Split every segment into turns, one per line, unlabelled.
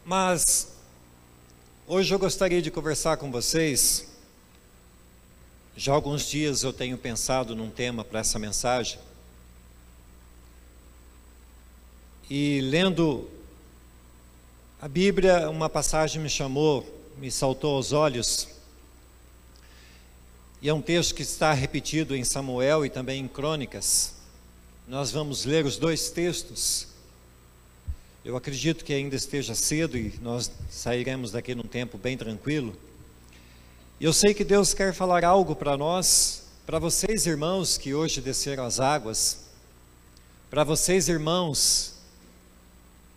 Mas hoje eu gostaria de conversar com vocês. Já há alguns dias eu tenho pensado num tema para essa mensagem. E lendo a Bíblia, uma passagem me saltou aos olhos. E é um texto que está repetido em Samuel e também em Crônicas. Nós vamos ler os dois textos. Eu acredito que ainda esteja cedo e nós sairemos daqui num tempo bem tranquilo. E eu sei que Deus quer falar algo para nós, para vocês irmãos que hoje desceram as águas, para vocês irmãos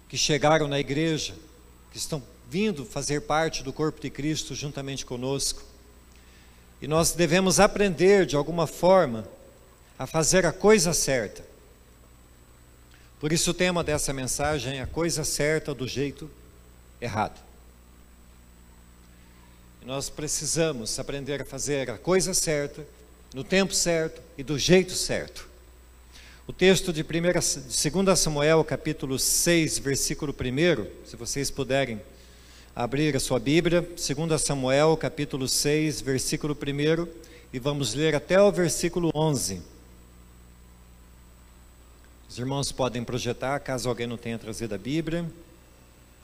que chegaram na igreja, que estão vindo fazer parte do corpo de Cristo juntamente conosco. E nós devemos aprender de alguma forma a fazer a coisa certa. Por isso o tema dessa mensagem é a coisa certa do jeito errado. E nós precisamos aprender a fazer a coisa certa, no tempo certo e do jeito certo. O texto de 2 Samuel, capítulo 6, versículo 1, se vocês puderem abrir a sua Bíblia, 2 Samuel, capítulo 6, versículo 1, e vamos ler até o versículo 11. Os irmãos podem projetar, caso alguém não tenha trazido a Bíblia.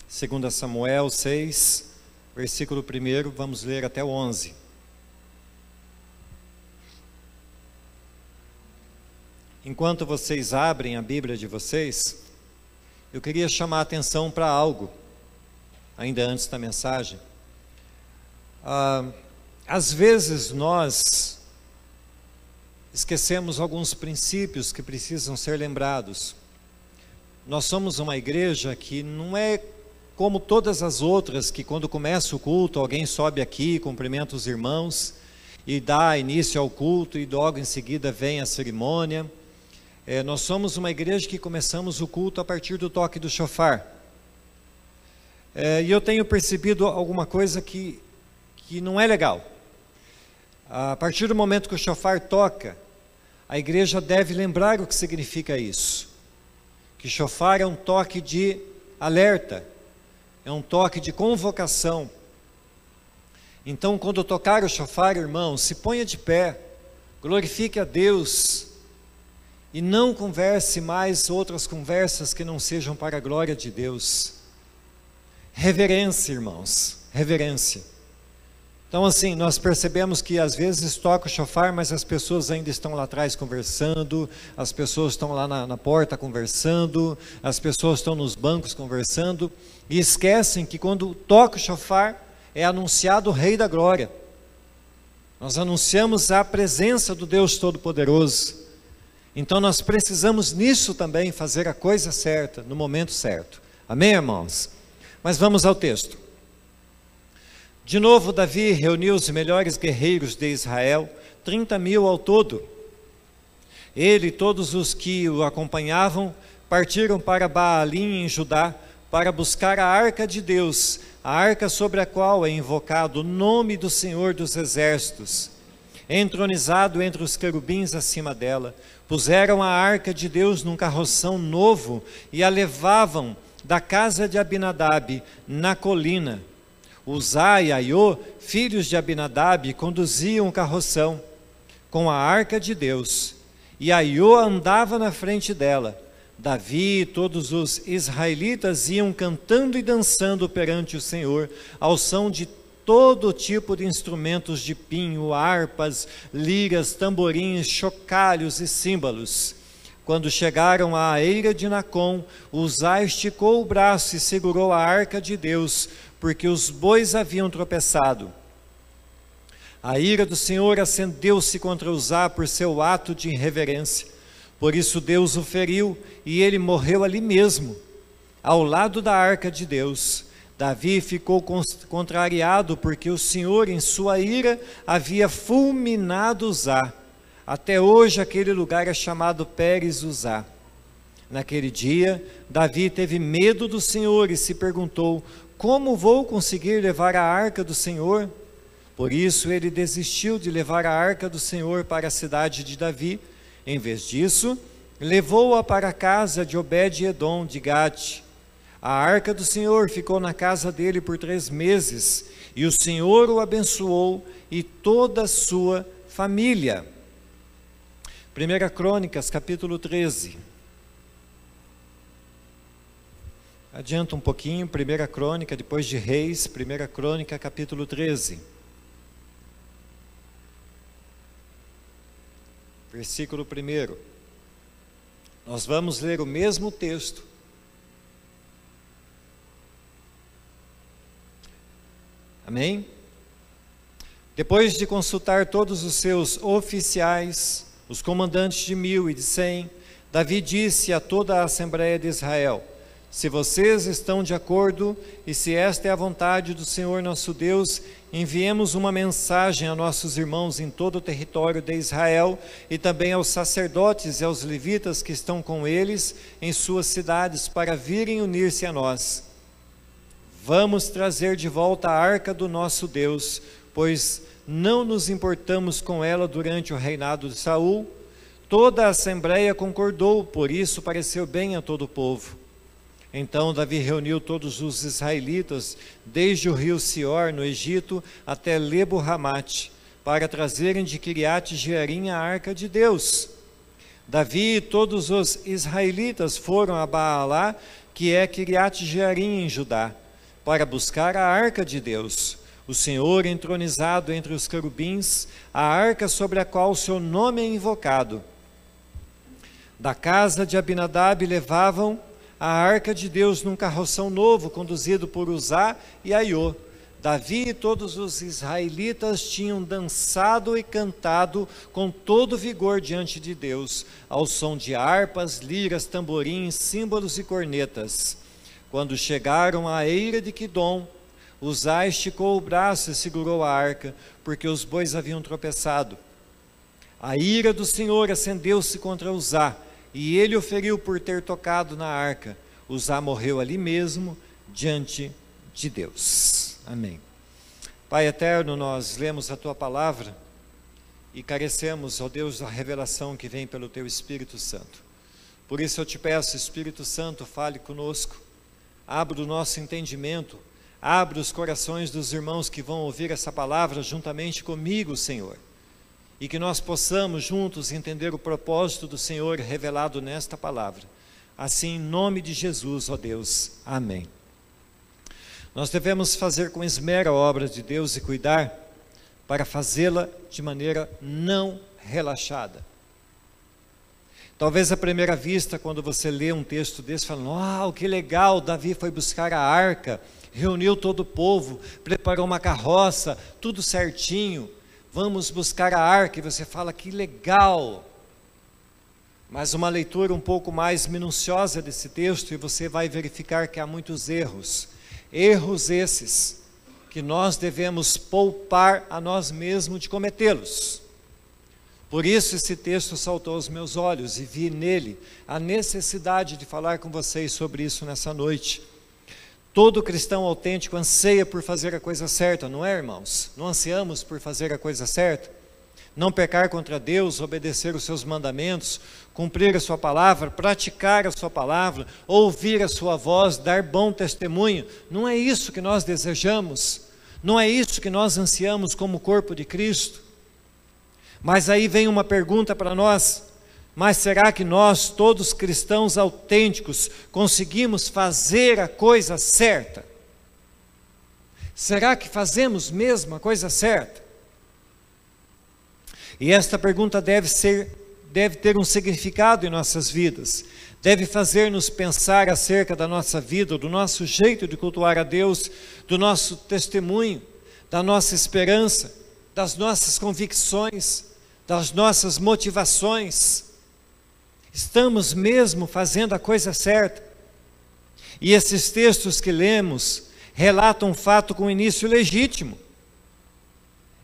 2 Samuel 6, versículo 1, vamos ler até o 11. Enquanto vocês abrem a Bíblia de vocês, eu queria chamar a atenção para algo, ainda antes da mensagem. Às vezes nós esquecemos alguns princípios que precisam ser lembrados. Nós somos uma igreja que não é como todas as outras, que quando começa o culto, alguém sobe aqui, cumprimenta os irmãos e dá início ao culto e logo em seguida vem a cerimônia. Nós somos uma igreja que começamos o culto a partir do toque do shofar. E eu tenho percebido alguma coisa que não é legal. A partir do momento que o shofar toca, a igreja deve lembrar o que significa isso. Que shofar é um toque de alerta, é um toque de convocação. Então, quando tocar o shofar, irmão, se ponha de pé, glorifique a Deus e não converse mais outras conversas que não sejam para a glória de Deus. Reverência, irmãos, reverência. Então assim, nós percebemos que às vezes toca o shofar, mas as pessoas ainda estão lá atrás conversando, as pessoas estão lá na porta conversando, as pessoas estão nos bancos conversando, e esquecem que quando toca o shofar, é anunciado o Rei da Glória. Nós anunciamos a presença do Deus Todo-Poderoso. Então nós precisamos nisso também fazer a coisa certa, no momento certo. Amém, irmãos? Mas vamos ao texto. De novo, Davi reuniu os melhores guerreiros de Israel, 30.000 ao todo. Ele e todos os que o acompanhavam partiram para Baalim em Judá, para buscar a arca de Deus, a arca sobre a qual é invocado o nome do Senhor dos Exércitos. Entronizado entre os querubins acima dela, puseram a arca de Deus num carroção novo e a levavam da casa de Abinadab, na colina. Uzá e Aiô, filhos de Abinadab, conduziam o carroção com a arca de Deus, e Aiô andava na frente dela. Davi e todos os israelitas iam cantando e dançando perante o Senhor, ao som de todo tipo de instrumentos de pinho, harpas, liras, tamborins, chocalhos e símbolos. Quando chegaram à eira de Nacon, Uzá esticou o braço e segurou a arca de Deus, porque os bois haviam tropeçado. A ira do Senhor acendeu-se contra Uzá por seu ato de irreverência. Por isso Deus o feriu e ele morreu ali mesmo, ao lado da arca de Deus. Davi ficou contrariado porque o Senhor, em sua ira, havia fulminado Uzá. Até hoje aquele lugar é chamado Pérez Uzá. Naquele dia, Davi teve medo do Senhor e se perguntou: como vou conseguir levar a arca do Senhor? Por isso ele desistiu de levar a arca do Senhor para a cidade de Davi. Em vez disso, levou-a para a casa de Obed-Edom de Gate. A arca do Senhor ficou na casa dele por 3 meses, e o Senhor o abençoou e toda a sua família. 1 Crônicas, capítulo 13. Adianta um pouquinho, 1 Crônica, depois de Reis, 1 Crônica, capítulo 13. Versículo 1. Nós vamos ler o mesmo texto. Amém? Depois de consultar todos os seus oficiais, os comandantes de 1000 e de 100, Davi disse a toda a Assembleia de Israel: se vocês estão de acordo e se esta é a vontade do Senhor nosso Deus, enviemos uma mensagem a nossos irmãos em todo o território de Israel e também aos sacerdotes e aos levitas que estão com eles em suas cidades para virem unir-se a nós. Vamos trazer de volta a arca do nosso Deus, pois não nos importamos com ela durante o reinado de Saul. Toda a Assembleia concordou, por isso pareceu bem a todo o povo. Então Davi reuniu todos os israelitas, desde o rio Sior, no Egito, até Lebo-Ramate, para trazerem de Quiriate-Jearim a arca de Deus. Davi e todos os israelitas foram a Baalá, que é Quiriate-Jearim em Judá, para buscar a arca de Deus, o Senhor entronizado entre os querubins, a arca sobre a qual o seu nome é invocado. Da casa de Abinadab levavam a arca de Deus num carroção novo, conduzido por Uzá e Aiô. Davi e todos os israelitas tinham dançado e cantado com todo vigor diante de Deus, ao som de harpas, liras, tamborins, símbolos e cornetas. Quando chegaram à eira de Quidom, Uzá esticou o braço e segurou a arca, porque os bois haviam tropeçado. A ira do Senhor acendeu-se contra Uzá, e ele o feriu por ter tocado na arca. Uzá morreu ali mesmo, diante de Deus. Amém. Pai eterno, nós lemos a Tua palavra e carecemos, ó Deus, da revelação que vem pelo Teu Espírito Santo. Por isso eu te peço, Espírito Santo, fale conosco, abra o nosso entendimento, abra os corações dos irmãos que vão ouvir essa palavra juntamente comigo, Senhor. E que nós possamos juntos entender o propósito do Senhor revelado nesta palavra. Assim, em nome de Jesus, ó Deus. Amém. Nós devemos fazer com esmero a obra de Deus e cuidar para fazê-la de maneira não relaxada. Talvez à primeira vista, quando você lê um texto desse, fala: uau, que legal, Davi foi buscar a arca, reuniu todo o povo, preparou uma carroça, tudo certinho. Vamos buscar a arca, e você fala: que legal. Mas uma leitura um pouco mais minuciosa desse texto, e você vai verificar que há muitos erros. Erros esses que nós devemos poupar a nós mesmos de cometê-los. Por isso esse texto saltou aos meus olhos, e vi nele a necessidade de falar com vocês sobre isso nessa noite. Todo cristão autêntico anseia por fazer a coisa certa, não é, irmãos? Não ansiamos por fazer a coisa certa? Não pecar contra Deus, obedecer os seus mandamentos, cumprir a sua palavra, praticar a sua palavra, ouvir a sua voz, dar bom testemunho. Não é isso que nós desejamos, não é isso que nós ansiamos como corpo de Cristo. Mas aí vem uma pergunta para nós: mas será que nós, todos cristãos autênticos, conseguimos fazer a coisa certa? Será que fazemos mesmo a coisa certa? E esta pergunta deve ter um significado em nossas vidas, deve fazer-nos pensar acerca da nossa vida, do nosso jeito de cultuar a Deus, do nosso testemunho, da nossa esperança, das nossas convicções, das nossas motivações. Estamos mesmo fazendo a coisa certa? E esses textos que lemos relatam um fato com início legítimo.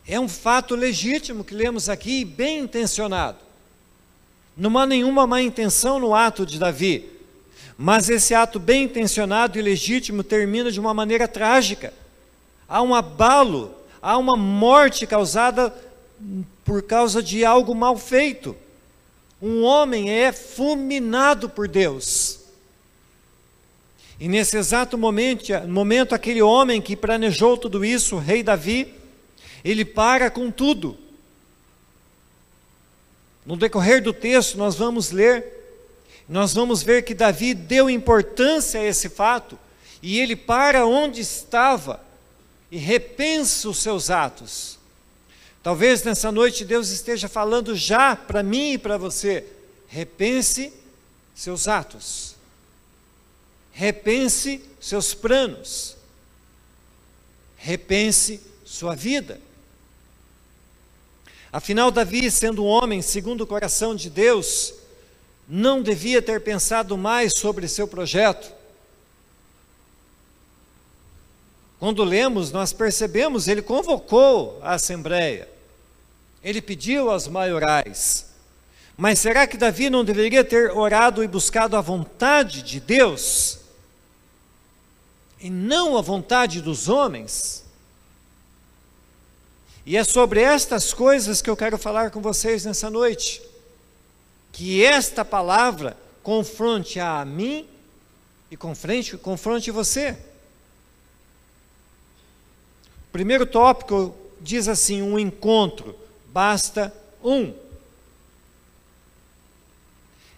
É um fato legítimo que lemos aqui, bem intencionado. Não há nenhuma má intenção no ato de Davi, mas esse ato bem intencionado e legítimo termina de uma maneira trágica. Há um abalo, há uma morte causada por causa de algo mal feito. Um homem é fulminado por Deus. E nesse exato momento, aquele homem que planejou tudo isso, o rei Davi, ele para com tudo. No decorrer do texto nós vamos ler, nós vamos ver que Davi deu importância a esse fato, e ele para onde estava e repensa os seus atos. Talvez nessa noite Deus esteja falando já para mim e para você: repense seus atos, repense seus planos, repense sua vida. Afinal, Davi, sendo um homem segundo o coração de Deus, não devia ter pensado mais sobre seu projeto. Quando lemos, nós percebemos, ele convocou a assembleia, ele pediu aos maiorais. Mas será que Davi não deveria ter orado e buscado a vontade de Deus, e não a vontade dos homens? E é sobre estas coisas que eu quero falar com vocês nessa noite. Que esta palavra confronte a mim e confronte você. O primeiro tópico diz assim: um encontro, basta um.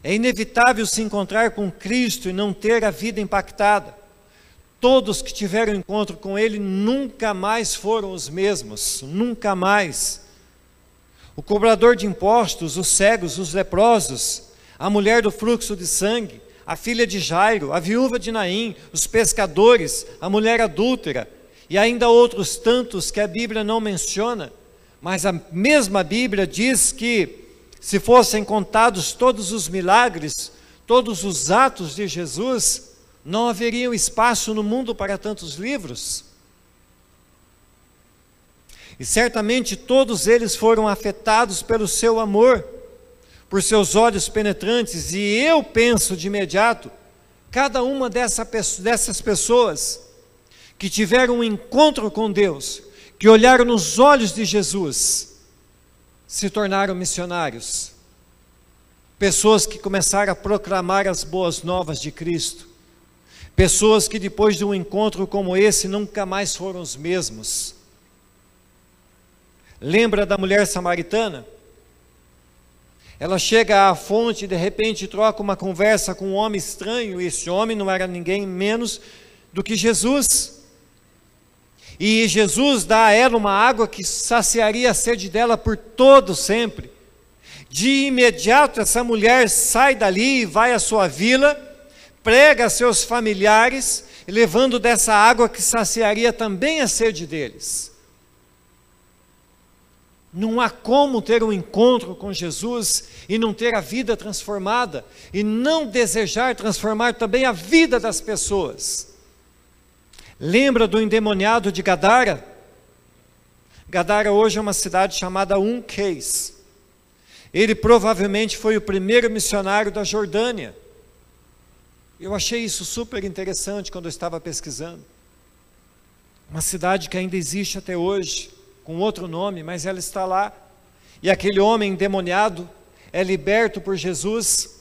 É inevitável se encontrar com Cristo e não ter a vida impactada. Todos que tiveram encontro com Ele nunca mais foram os mesmos, nunca mais. O cobrador de impostos, os cegos, os leprosos, a mulher do fluxo de sangue, a filha de Jairo, a viúva de Naim, os pescadores, a mulher adúltera, e ainda outros tantos que a Bíblia não menciona, mas a mesma Bíblia diz que, se fossem contados todos os milagres, todos os atos de Jesus, não haveria espaço no mundo para tantos livros. E certamente todos eles foram afetados pelo seu amor, por seus olhos penetrantes, e eu penso de imediato, cada uma dessas pessoas que tiveram um encontro com Deus, que olharam nos olhos de Jesus, se tornaram missionários, pessoas que começaram a proclamar as boas novas de Cristo, pessoas que depois de um encontro como esse nunca mais foram os mesmos. Lembra da mulher samaritana? Ela chega à fonte e de repente troca uma conversa com um homem estranho, e esse homem não era ninguém menos do que Jesus. E Jesus dá a ela uma água que saciaria a sede dela por todo sempre. De imediato essa mulher sai dali e vai à sua vila, prega a seus familiares, levando dessa água que saciaria também a sede deles. Não há como ter um encontro com Jesus e não ter a vida transformada, e não desejar transformar também a vida das pessoas. Lembra do endemoniado de Gadara? Gadara hoje é uma cidade chamada Case. Ele provavelmente foi o primeiro missionário da Jordânia. Eu achei isso super interessante quando eu estava pesquisando. Uma cidade que ainda existe até hoje, com outro nome, mas ela está lá. E aquele homem endemoniado é liberto por Jesus.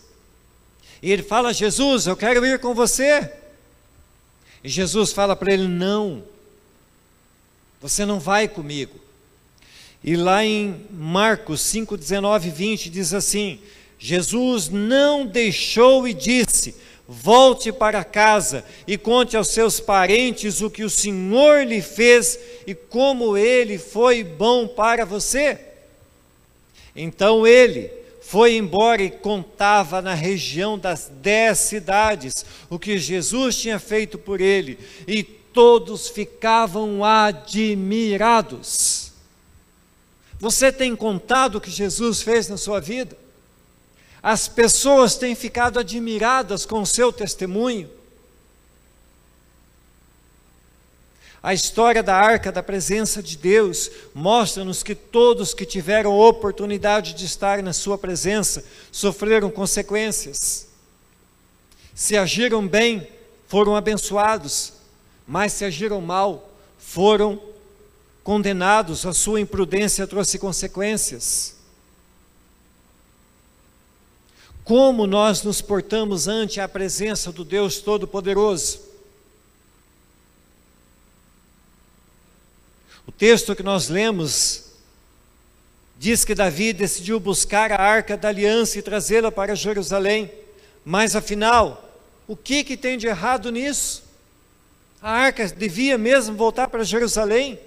E ele fala: Jesus, eu quero ir com você. E Jesus fala para ele: não, você não vai comigo. E lá em Marcos 5, 19 e 20 diz assim: Jesus não deixou e disse: volte para casa e conte aos seus parentes o que o Senhor lhe fez e como ele foi bom para você. Então ele foi embora e contava na região das 10 cidades o que Jesus tinha feito por ele, e todos ficavam admirados. Você tem contado o que Jesus fez na sua vida? As pessoas têm ficado admiradas com o seu testemunho. A história da Arca da Presença de Deus mostra-nos que todos que tiveram oportunidade de estar na sua presença sofreram consequências. Se agiram bem, foram abençoados, mas se agiram mal, foram condenados. A sua imprudência trouxe consequências. Como nós nos portamos ante a presença do Deus Todo-Poderoso? O texto que nós lemos diz que Davi decidiu buscar a Arca da Aliança e trazê-la para Jerusalém. Mas afinal, o que tem de errado nisso? A arca devia mesmo voltar para Jerusalém?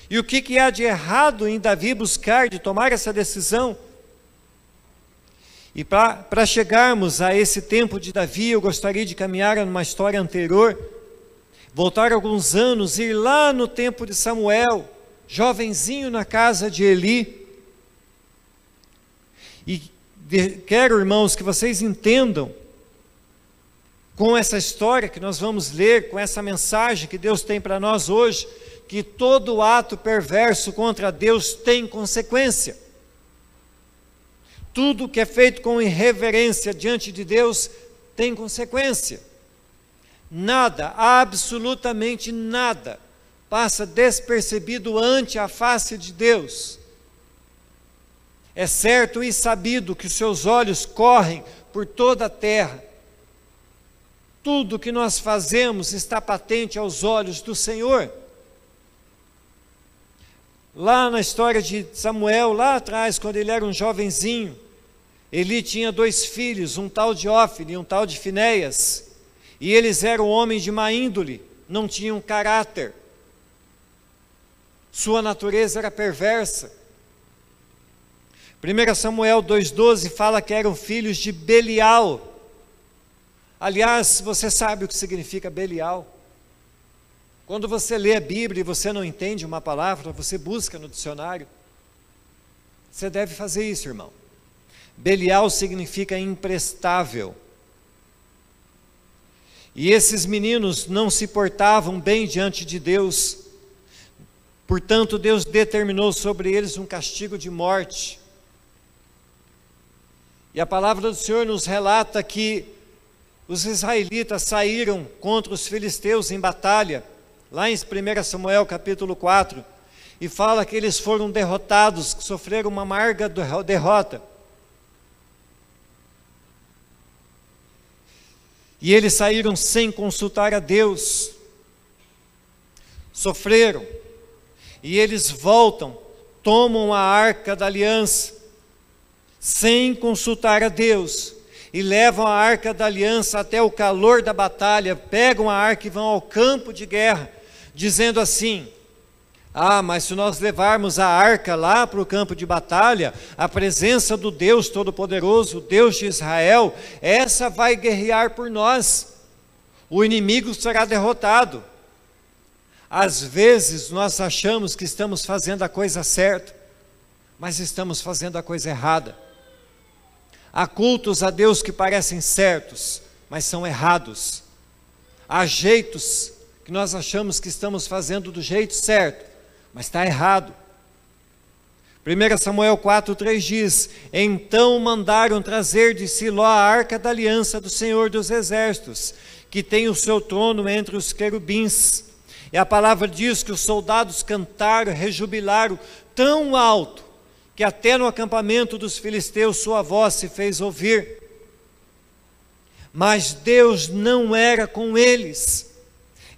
E o que há de errado em Davi buscar, de tomar essa decisão? E para chegarmos a esse tempo de Davi, eu gostaria de caminhar numa história anterior, voltar alguns anos, ir lá no tempo de Samuel, jovenzinho na casa de Eli. E quero, irmãos, que vocês entendam, com essa história que nós vamos ler, com essa mensagem que Deus tem para nós hoje, que todo ato perverso contra Deus tem consequência. Tudo que é feito com irreverência diante de Deus tem consequência. Nada, absolutamente nada, passa despercebido ante a face de Deus. É certo e sabido que os seus olhos correm por toda a terra. Tudo que nós fazemos está patente aos olhos do Senhor. Lá na história de Samuel, lá atrás, quando ele era um jovenzinho, Eli tinha 2 filhos, um tal de Ófine e um tal de Finéias, e eles eram homens de má índole, não tinham caráter, sua natureza era perversa. 1 Samuel 2,12 fala que eram filhos de Belial. Aliás, você sabe o que significa Belial? Quando você lê a Bíblia e você não entende uma palavra, você busca no dicionário. Você deve fazer isso, irmão. Belial significa imprestável. E esses meninos não se portavam bem diante de Deus. Portanto, Deus determinou sobre eles um castigo de morte. E a palavra do Senhor nos relata que os israelitas saíram contra os filisteus em batalha, lá em 1 Samuel capítulo 4, e fala que eles foram derrotados, que sofreram uma amarga derrota. E eles saíram sem consultar a Deus, sofreram, e eles voltam, tomam a Arca da Aliança, sem consultar a Deus, e levam a Arca da Aliança até o calor da batalha, pegam a arca e vão ao campo de guerra, dizendo assim: mas se nós levarmos a arca lá para o campo de batalha, a presença do Deus Todo-Poderoso, Deus de Israel, essa vai guerrear por nós, o inimigo será derrotado. Às vezes nós achamos que estamos fazendo a coisa certa, mas estamos fazendo a coisa errada. Há cultos a Deus que parecem certos, mas são errados. Há jeitos que nós achamos que estamos fazendo do jeito certo, mas está errado. 1 Samuel 4,3 diz: então mandaram trazer de Siló a Arca da Aliança do Senhor dos Exércitos, que tem o seu trono entre os querubins. E a palavra diz que os soldados cantaram, rejubilaram tão alto, que até no acampamento dos filisteus sua voz se fez ouvir. Mas Deus não era com eles.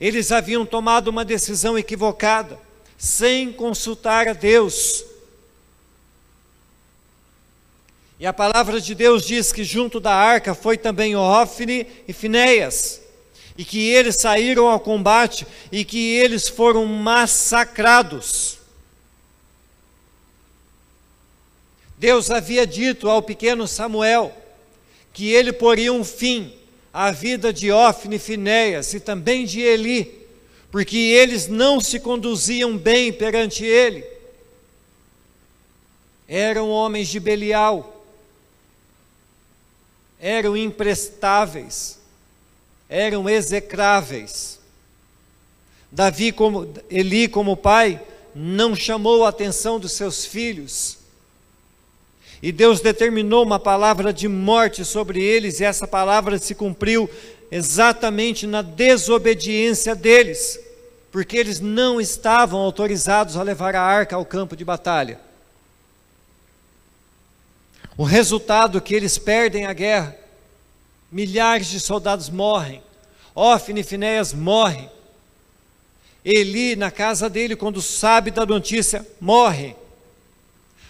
Eles haviam tomado uma decisão equivocada, sem consultar a Deus. E a palavra de Deus diz que junto da arca foi também Ófine e Finéias, e que eles saíram ao combate e que eles foram massacrados. Deus havia dito ao pequeno Samuel que ele poria um fim à vida de Ófine e Finéias e também de Eli, porque eles não se conduziam bem perante ele. Eram homens de Belial, eram imprestáveis, eram execráveis. Eli, como pai, não chamou a atenção dos seus filhos, e Deus determinou uma palavra de morte sobre eles, e essa palavra se cumpriu exatamente na desobediência deles, porque eles não estavam autorizados a levar a arca ao campo de batalha. O resultado é que eles perdem a guerra. Milhares de soldados morrem. Hófni e Finéias morrem. Eli, na casa dele, quando sabe da notícia, morre.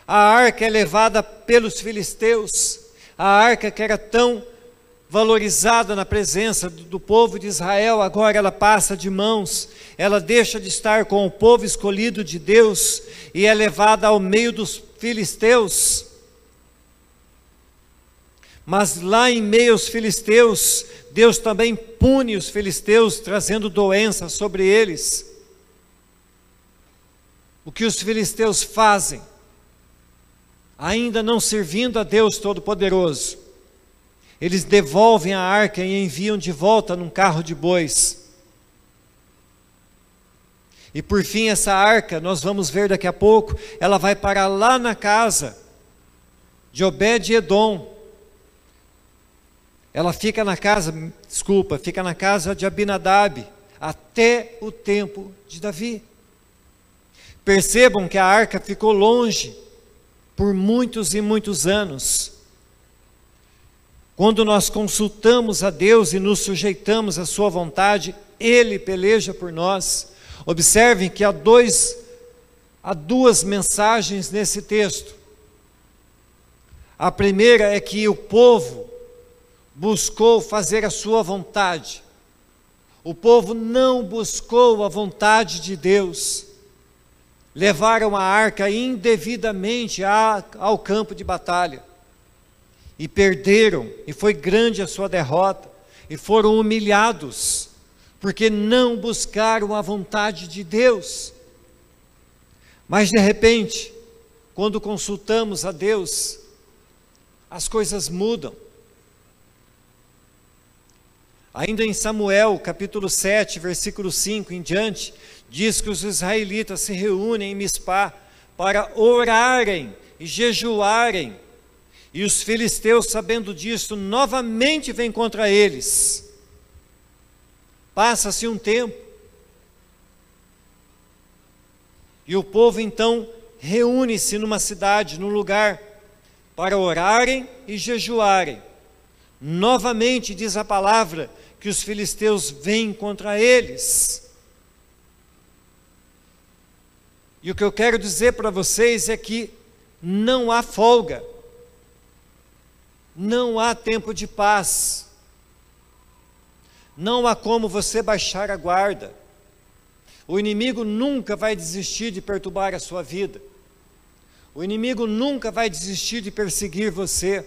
A arca é levada pelos filisteus. A arca que era tão valorizada na presença do povo de Israel, agora ela passa de mãos. Ela deixa de estar com o povo escolhido de Deus e é levada ao meio dos filisteus. Mas lá em meio aos filisteus, Deus também pune os filisteus, trazendo doença sobre eles. O que os filisteus fazem? Ainda não servindo a Deus Todo-Poderoso, eles devolvem a arca e enviam de volta num carro de bois. E por fim essa arca, nós vamos ver daqui a pouco, ela vai parar lá na casa de Obed-Edom. Ela fica na casa de Abinadab, até o tempo de Davi. Percebam que a arca ficou longe por muitos e muitos anos. Quando nós consultamos a Deus e nos sujeitamos à sua vontade, Ele peleja por nós. Observem que há duas mensagens nesse texto. A primeira é que o povo buscou fazer a sua vontade. O povo não buscou a vontade de Deus. Levaram a arca indevidamente ao campo de batalha. E perderam, e foi grande a sua derrota, e foram humilhados, porque não buscaram a vontade de Deus. Mas de repente, quando consultamos a Deus, as coisas mudam. Ainda em Samuel, capítulo 7, versículo 5 em diante, diz que os israelitas se reúnem em Mispá para orarem e jejuarem. E os filisteus, sabendo disso, novamente vêm contra eles. Passa-se um tempo. E o povo então reúne-se numa cidade, num lugar, para orarem e jejuarem. Novamente diz a palavra que os filisteus vêm contra eles. E o que eu quero dizer para vocês é que não há folga. Não há tempo de paz. Não há como você baixar a guarda. O inimigo nunca vai desistir de perturbar a sua vida. O inimigo nunca vai desistir de perseguir você.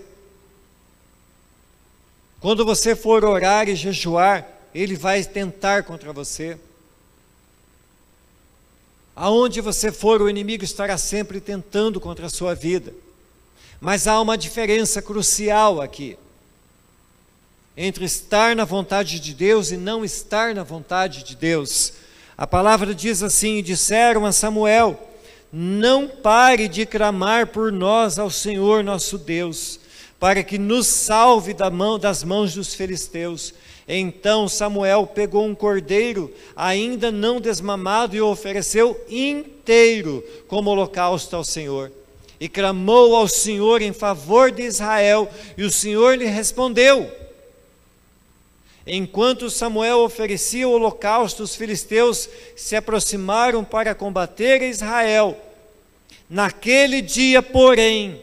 Quando você for orar e jejuar, ele vai tentar contra você. Aonde você for, o inimigo estará sempre tentando contra a sua vida. Mas há uma diferença crucial aqui, entre estar na vontade de Deus e não estar na vontade de Deus. A palavra diz assim: e disseram a Samuel: não pare de clamar por nós ao Senhor nosso Deus, para que nos salve das mãos dos filisteus. Então Samuel pegou um cordeiro ainda não desmamado e o ofereceu inteiro como holocausto ao Senhor. E clamou ao Senhor em favor de Israel, e o Senhor lhe respondeu. Enquanto Samuel oferecia o holocausto, os filisteus se aproximaram para combater Israel. Naquele dia, porém,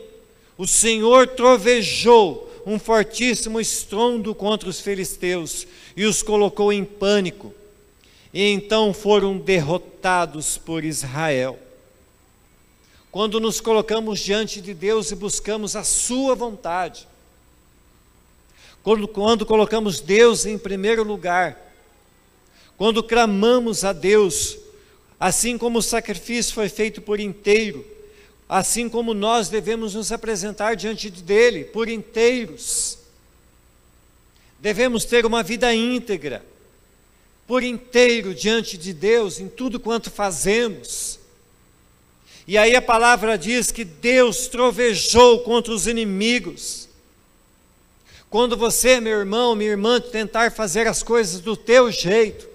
o Senhor trovejou um fortíssimo estrondo contra os filisteus e os colocou em pânico. E então foram derrotados por Israel. Quando nos colocamos diante de Deus e buscamos a sua vontade, quando colocamos Deus em primeiro lugar, quando clamamos a Deus, assim como o sacrifício foi feito por inteiro, assim como nós devemos nos apresentar diante dele por inteiros. Devemos ter uma vida íntegra, por inteiro diante de Deus, em tudo quanto fazemos. E aí a palavra diz que Deus trovejou contra os inimigos. Quando você, meu irmão, minha irmã, tentar fazer as coisas do teu jeito,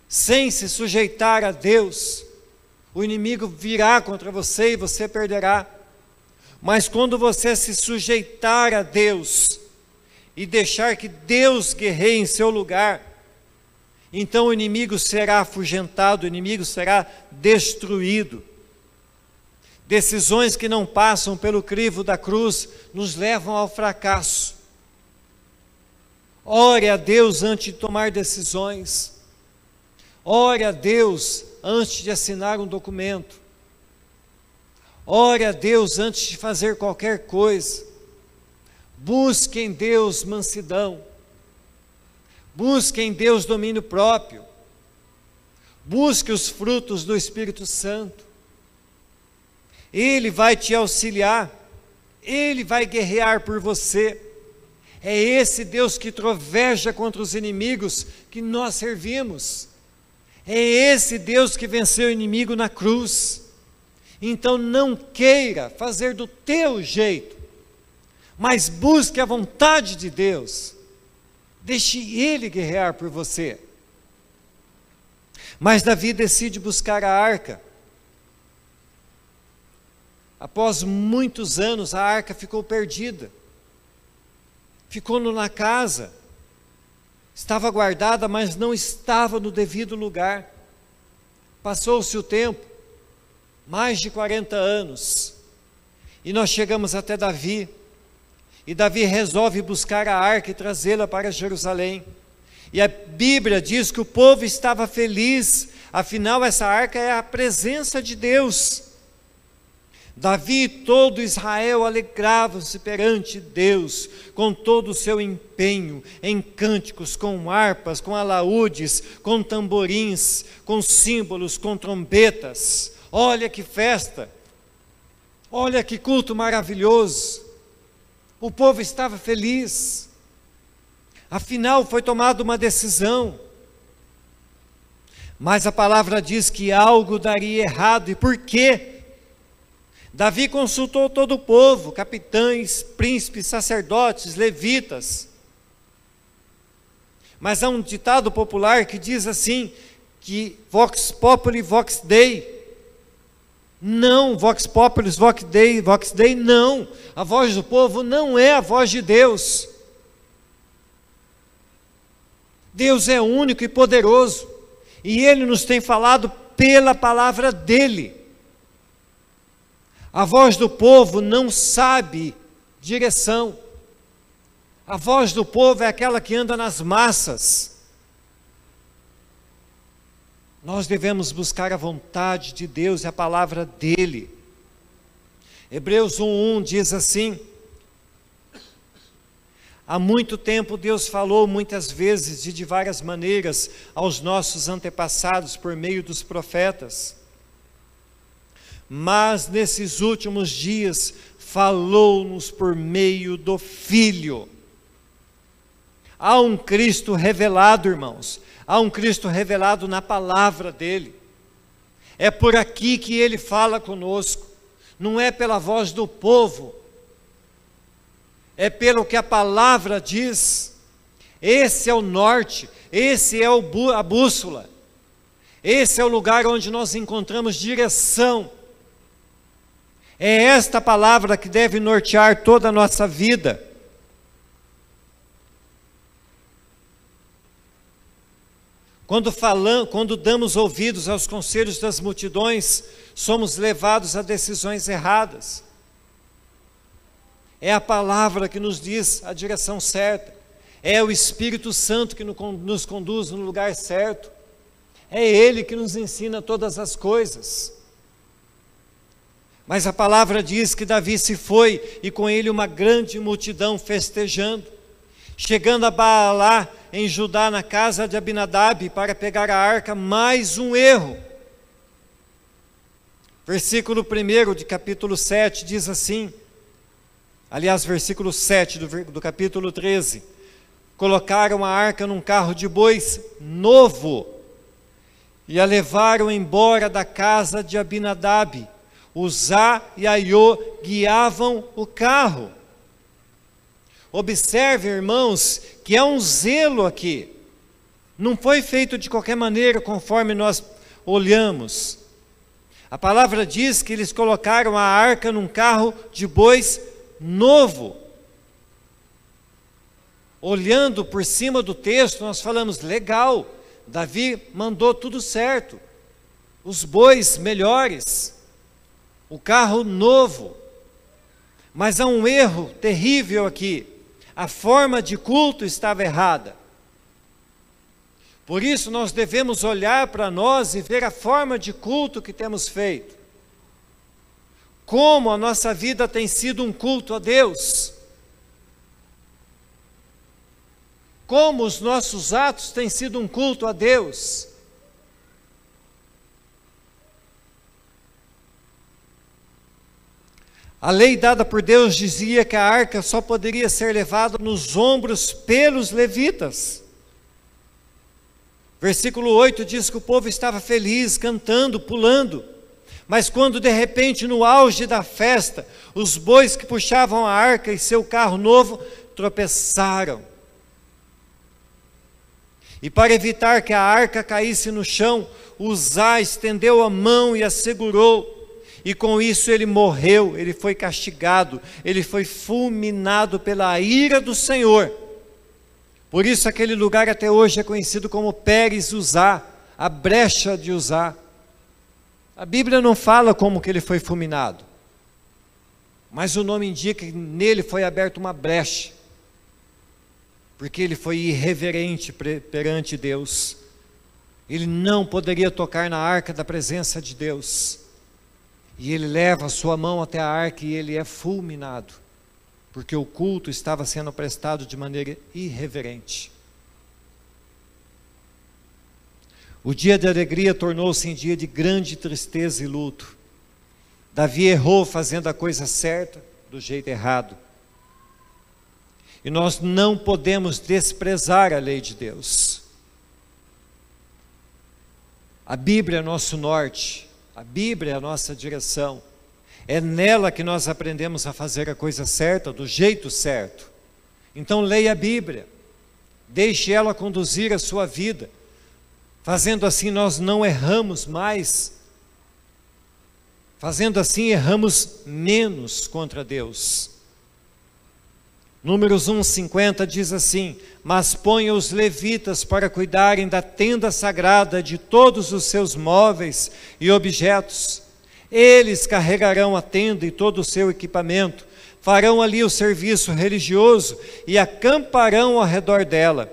sem se sujeitar a Deus, o inimigo virá contra você e você perderá. Mas quando você se sujeitar a Deus e deixar que Deus guerreie em seu lugar, então o inimigo será afugentado, o inimigo será destruído. Decisões que não passam pelo crivo da cruz nos levam ao fracasso. Ore a Deus antes de tomar decisões. Ore a Deus antes de assinar um documento. Ore a Deus antes de fazer qualquer coisa. Busque em Deus mansidão. Busque em Deus domínio próprio. Busque os frutos do Espírito Santo. Ele vai te auxiliar. Ele vai guerrear por você. É esse Deus que troveja contra os inimigos que nós servimos. É esse Deus que venceu o inimigo na cruz. Então não queira fazer do teu jeito, mas busque a vontade de Deus. Deixe Ele guerrear por você. Mas Davi decide buscar a arca. Após muitos anos, a arca ficou perdida. Ficou na casa. Estava guardada, mas não estava no devido lugar. Passou-se o tempo. Mais de 40 anos, e nós chegamos até Davi, e Davi resolve buscar a arca e trazê-la para Jerusalém, e a Bíblia diz que o povo estava feliz, afinal essa arca é a presença de Deus. Davi e todo Israel alegravam-se perante Deus, com todo o seu empenho, em cânticos, com harpas, com alaúdes, com tamborins, com símbolos, com trombetas. Olha que festa, olha que culto maravilhoso, o povo estava feliz, afinal foi tomada uma decisão, mas a palavra diz que algo daria errado, e por quê? Davi consultou todo o povo, capitães, príncipes, sacerdotes, levitas, mas há um ditado popular que diz assim, que vox populi vox Dei. Não, vox populi, vox Dei, não. A voz do povo não é a voz de Deus. Deus é único e poderoso, e Ele nos tem falado pela palavra dEle. A voz do povo não sabe direção. A voz do povo é aquela que anda nas massas. Nós devemos buscar a vontade de Deus e a palavra dEle. Hebreus 1:1 diz assim: há muito tempo Deus falou muitas vezes e de várias maneiras aos nossos antepassados por meio dos profetas. Mas nesses últimos dias falou-nos por meio do Filho. Há um Cristo revelado, irmãos. Há um Cristo revelado na palavra dEle. É por aqui que Ele fala conosco. Não é pela voz do povo. É pelo que a palavra diz. Esse é o norte. Esse é a bússola. Esse é o lugar onde nós encontramos direção. É esta palavra que deve nortear toda a nossa vida. Quando damos ouvidos aos conselhos das multidões, somos levados a decisões erradas. É a palavra que nos diz a direção certa. É o Espírito Santo que nos conduz no lugar certo. É Ele que nos ensina todas as coisas. Mas a palavra diz que Davi se foi, e com ele uma grande multidão festejando. Chegando a Baalá, em Judá, na casa de Abinadab, para pegar a arca, mais um erro. Versículo 1 de capítulo 7 diz assim, aliás, versículo 7 do capítulo 13, colocaram a arca num carro de bois novo, e a levaram embora da casa de Abinadab. Uzá e Aiô guiavam o carro. Observe, irmãos, que há um zelo aqui. Não foi feito de qualquer maneira conforme nós olhamos. A palavra diz que eles colocaram a arca num carro de bois novo. Olhando por cima do texto, nós falamos, legal, Davi mandou tudo certo. Os bois melhores, o carro novo. Mas há um erro terrível aqui. A forma de culto estava errada. Por isso nós devemos olhar para nós e ver a forma de culto que temos feito. Como a nossa vida tem sido um culto a Deus. Como os nossos atos têm sido um culto a Deus. A lei dada por Deus dizia que a arca só poderia ser levada nos ombros pelos levitas. Versículo 8 diz que o povo estava feliz, cantando, pulando. Mas quando de repente, no auge da festa, os bois que puxavam a arca e seu carro novo tropeçaram. E para evitar que a arca caísse no chão, Uzá estendeu a mão e a segurou. E com isso ele morreu, ele foi castigado, ele foi fulminado pela ira do Senhor. Por isso aquele lugar até hoje é conhecido como Pérez Uzá, a brecha de Uzá. A Bíblia não fala como que ele foi fulminado, mas o nome indica que nele foi aberta uma brecha, porque ele foi irreverente perante Deus. Ele não poderia tocar na arca da presença de Deus. E ele leva a sua mão até a arca e ele é fulminado, porque o culto estava sendo prestado de maneira irreverente. O dia de alegria tornou-se em dia de grande tristeza e luto. Davi errou fazendo a coisa certa do jeito errado. E nós não podemos desprezar a lei de Deus. A Bíblia é nosso norte. A Bíblia é a nossa direção. É nela que nós aprendemos a fazer a coisa certa, do jeito certo. Então leia a Bíblia. Deixe ela conduzir a sua vida. Fazendo assim nós não erramos mais. Fazendo assim erramos menos contra Deus. Números 1:50 diz assim: mas ponha os levitas para cuidarem da tenda sagrada, de todos os seus móveis e objetos. Eles carregarão a tenda e todo o seu equipamento, farão ali o serviço religioso e acamparão ao redor dela.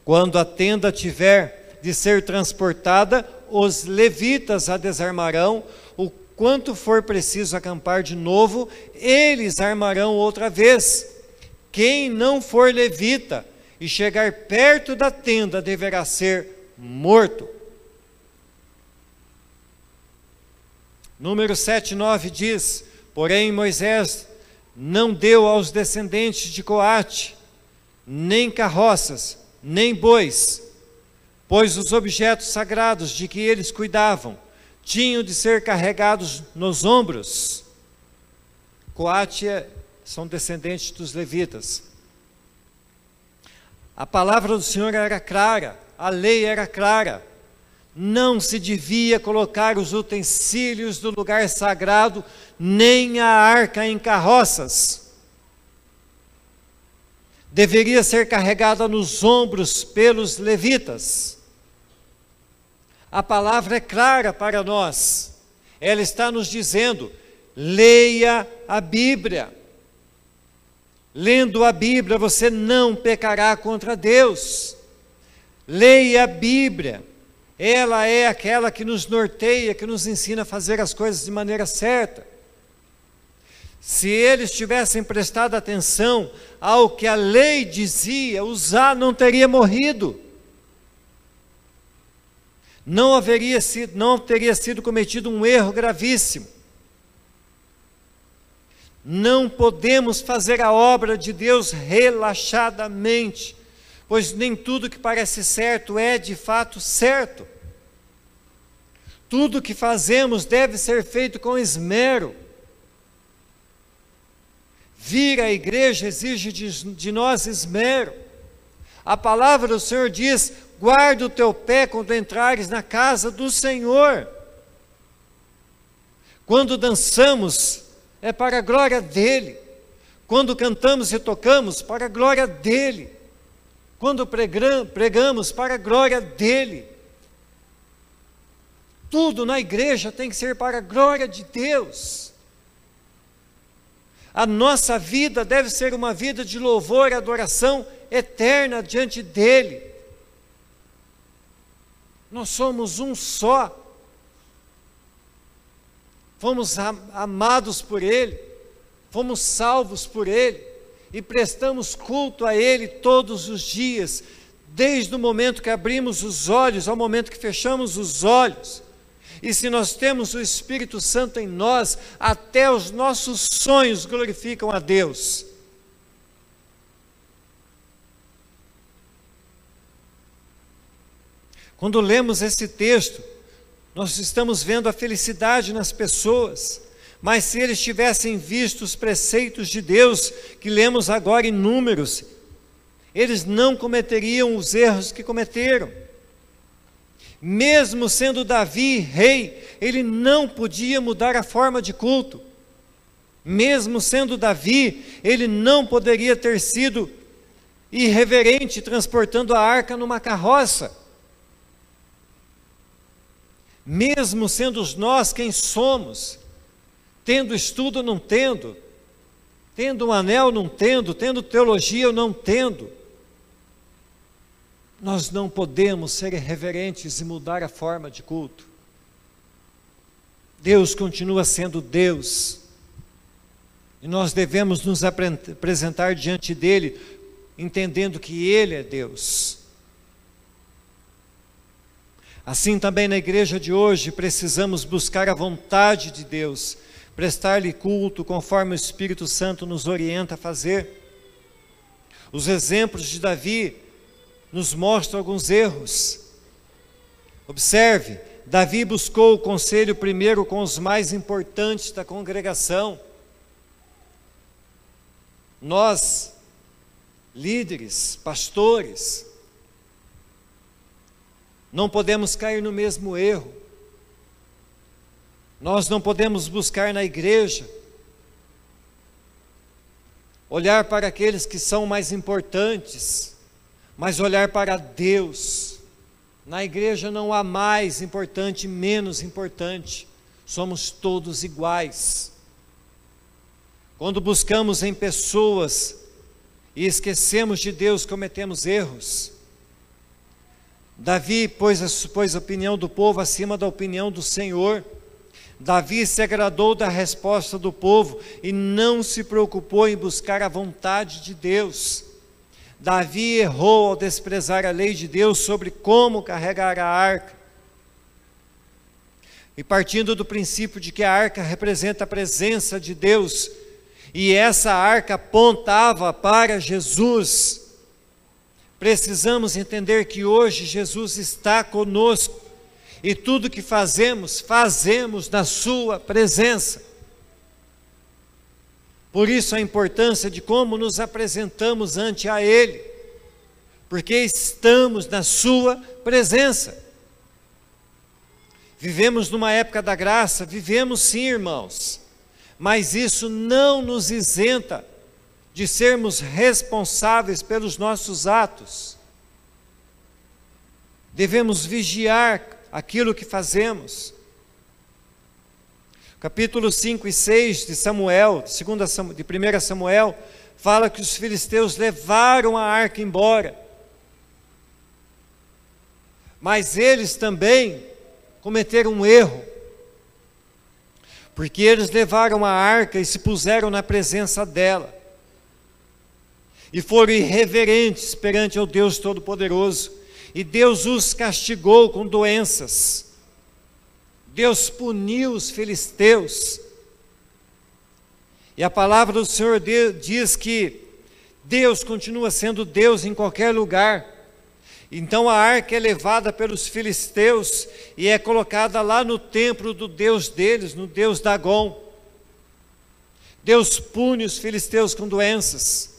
Quando a tenda tiver de ser transportada, os levitas a desarmarão, o quanto for preciso acampar de novo, eles armarão outra vez. Quem não for levita e chegar perto da tenda deverá ser morto. Número 7:9 diz: porém Moisés não deu aos descendentes de Coate nem carroças, nem bois, pois os objetos sagrados de que eles cuidavam tinham de ser carregados nos ombros. Coate são descendentes dos levitas. A palavra do Senhor era clara, a lei era clara. Não se devia colocar os utensílios do lugar sagrado, nem a arca em carroças. Deveria ser carregada nos ombros pelos levitas. A palavra é clara para nós. Ela está nos dizendo: leia a Bíblia. Lendo a Bíblia, você não pecará contra Deus. Leia a Bíblia. Ela é aquela que nos norteia, que nos ensina a fazer as coisas de maneira certa. Se eles tivessem prestado atenção ao que a lei dizia, Uzá não teria morrido. Não teria sido cometido um erro gravíssimo. Não podemos fazer a obra de Deus relaxadamente, pois nem tudo que parece certo é de fato certo. Tudo que fazemos deve ser feito com esmero. Vir à igreja exige de nós esmero. A palavra do Senhor diz: guarda o teu pé quando entrares na casa do Senhor. Quando dançamos, é para a glória dele. Quando cantamos e tocamos, para a glória dele. Quando pregamos, para a glória dele. Tudo na igreja tem que ser para a glória de Deus. A nossa vida deve ser uma vida de louvor e adoração eterna diante dele. Nós somos um só. Fomos amados por ele, fomos salvos por ele e prestamos culto a ele todos os dias, desde o momento que abrimos os olhos ao momento que fechamos os olhos. E se nós temos o Espírito Santo em nós, até os nossos sonhos glorificam a Deus. Quando lemos esse texto, nós estamos vendo a felicidade nas pessoas, mas se eles tivessem visto os preceitos de Deus, que lemos agora em Números, eles não cometeriam os erros que cometeram. Mesmo sendo Davi rei, ele não podia mudar a forma de culto. Mesmo sendo Davi, ele não poderia ter sido irreverente transportando a arca numa carroça. Mesmo sendo nós quem somos, tendo estudo ou não tendo, tendo um anel não tendo, tendo teologia ou não tendo, nós não podemos ser irreverentes e mudar a forma de culto. Deus continua sendo Deus, e nós devemos nos apresentar diante dele, entendendo que ele é Deus. Assim também na igreja de hoje, precisamos buscar a vontade de Deus, prestar-lhe culto conforme o Espírito Santo nos orienta a fazer. Os exemplos de Davi nos mostram alguns erros. Observe, Davi buscou o conselho primeiro com os mais importantes da congregação. Nós, líderes, pastores, não podemos cair no mesmo erro. Nós não podemos buscar na igreja olhar para aqueles que são mais importantes, mas olhar para Deus. Na igreja não há mais importante e menos importante, somos todos iguais. Quando buscamos em pessoas e esquecemos de Deus, cometemos erros. Davi pôs a opinião do povo acima da opinião do Senhor. Davi se agradou da resposta do povo e não se preocupou em buscar a vontade de Deus. Davi errou ao desprezar a lei de Deus sobre como carregar a arca. E partindo do princípio de que a arca representa a presença de Deus, e essa arca apontava para Jesus, precisamos entender que hoje Jesus está conosco, e tudo que fazemos, fazemos na sua presença. Por isso a importância de como nos apresentamos ante a Ele, porque estamos na sua presença. Vivemos numa época da graça, vivemos sim, irmãos, mas isso não nos isenta de sermos responsáveis pelos nossos atos. Devemos vigiar aquilo que fazemos. Capítulo 5 e 6 de Samuel, de 1 Samuel, fala que os filisteus levaram a arca embora. Mas eles também cometeram um erro, porque eles levaram a arca e se puseram na presença dela, e foram irreverentes perante o Deus Todo-Poderoso, e Deus os castigou com doenças. Deus puniu os filisteus, e a palavra do Senhor diz que Deus continua sendo Deus em qualquer lugar. Então a arca é levada pelos filisteus e é colocada lá no templo do Deus deles, no Deus Dagom. Deus pune os filisteus com doenças,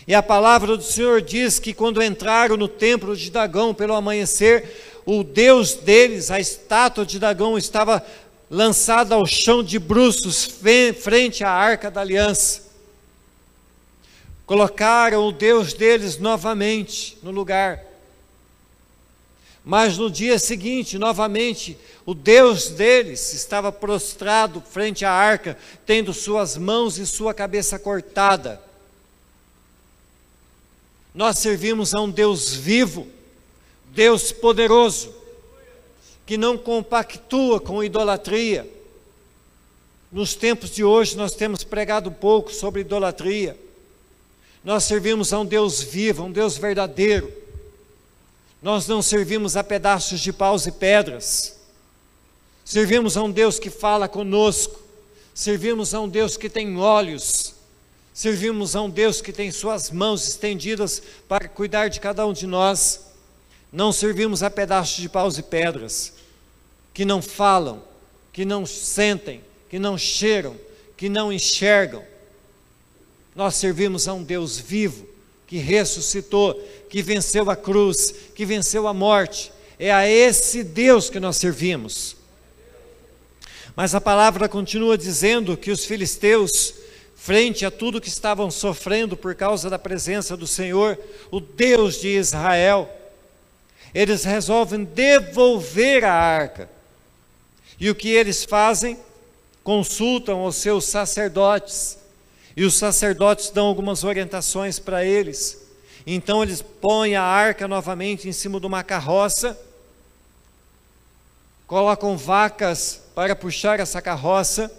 e a palavra do Senhor diz que quando entraram no templo de Dagom pelo amanhecer, o Deus deles, a estátua de Dagom, estava lançada ao chão de bruços, frente à Arca da Aliança. Colocaram o Deus deles novamente no lugar. Mas no dia seguinte, novamente, o Deus deles estava prostrado frente à arca, tendo suas mãos e sua cabeça cortada. Nós servimos a um Deus vivo, Deus poderoso, que não compactua com idolatria. Nos tempos de hoje nós temos pregado pouco sobre idolatria. Nós servimos a um Deus vivo, a um Deus verdadeiro. Nós não servimos a pedaços de paus e pedras. Servimos a um Deus que fala conosco. Servimos a um Deus que tem olhos. Servimos a um Deus que tem suas mãos estendidas para cuidar de cada um de nós. Não servimos a pedaços de paus e pedras, que não falam, que não sentem, que não cheiram, que não enxergam. Nós servimos a um Deus vivo, que ressuscitou, que venceu a cruz, que venceu a morte. É a esse Deus que nós servimos. Mas a palavra continua dizendo que os filisteus, frente a tudo que estavam sofrendo por causa da presença do Senhor, o Deus de Israel, eles resolvem devolver a arca. E o que eles fazem? Consultam os seus sacerdotes. E os sacerdotes dão algumas orientações para eles. Então eles põem a arca novamente em cima de uma carroça, colocam vacas para puxar essa carroça,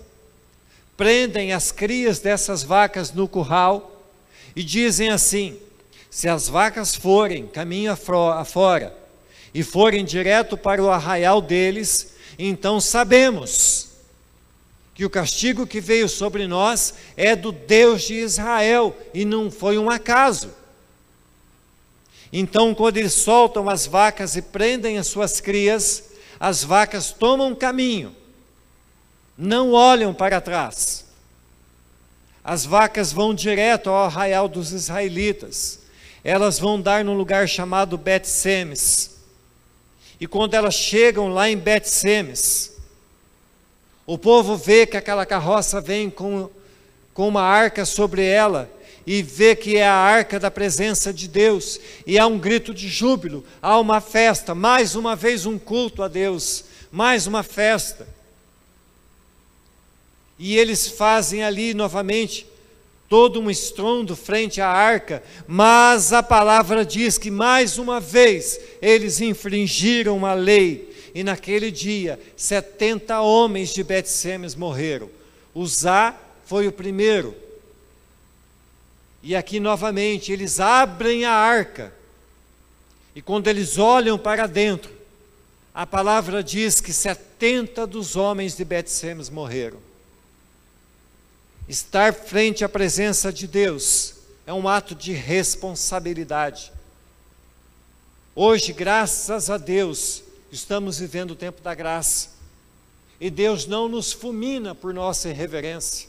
prendem as crias dessas vacas no curral e dizem assim: se as vacas forem caminho afora e forem direto para o arraial deles, então sabemos que o castigo que veio sobre nós é do Deus de Israel e não foi um acaso. Então, quando eles soltam as vacas e prendem as suas crias, as vacas tomam caminho, não olham para trás. As vacas vão direto ao arraial dos israelitas. Elas vão dar num lugar chamado Bet-Semes. E quando elas chegam lá em Bet-Semes, o povo vê que aquela carroça vem com uma arca sobre ela, e vê que é a arca da presença de Deus, e há um grito de júbilo, há uma festa, mais uma vez um culto a Deus, mais uma festa. E eles fazem ali novamente todo um estrondo frente à arca, mas a palavra diz que mais uma vez eles infringiram uma lei. E naquele dia, 70 homens de Bet-Semes morreram. Uzá foi o primeiro. E aqui novamente, eles abrem a arca. E quando eles olham para dentro, a palavra diz que 70 dos homens de Bet-Semes morreram. Estar frente à presença de Deus é um ato de responsabilidade. Hoje, graças a Deus, estamos vivendo o tempo da graça, e Deus não nos fulmina por nossa irreverência,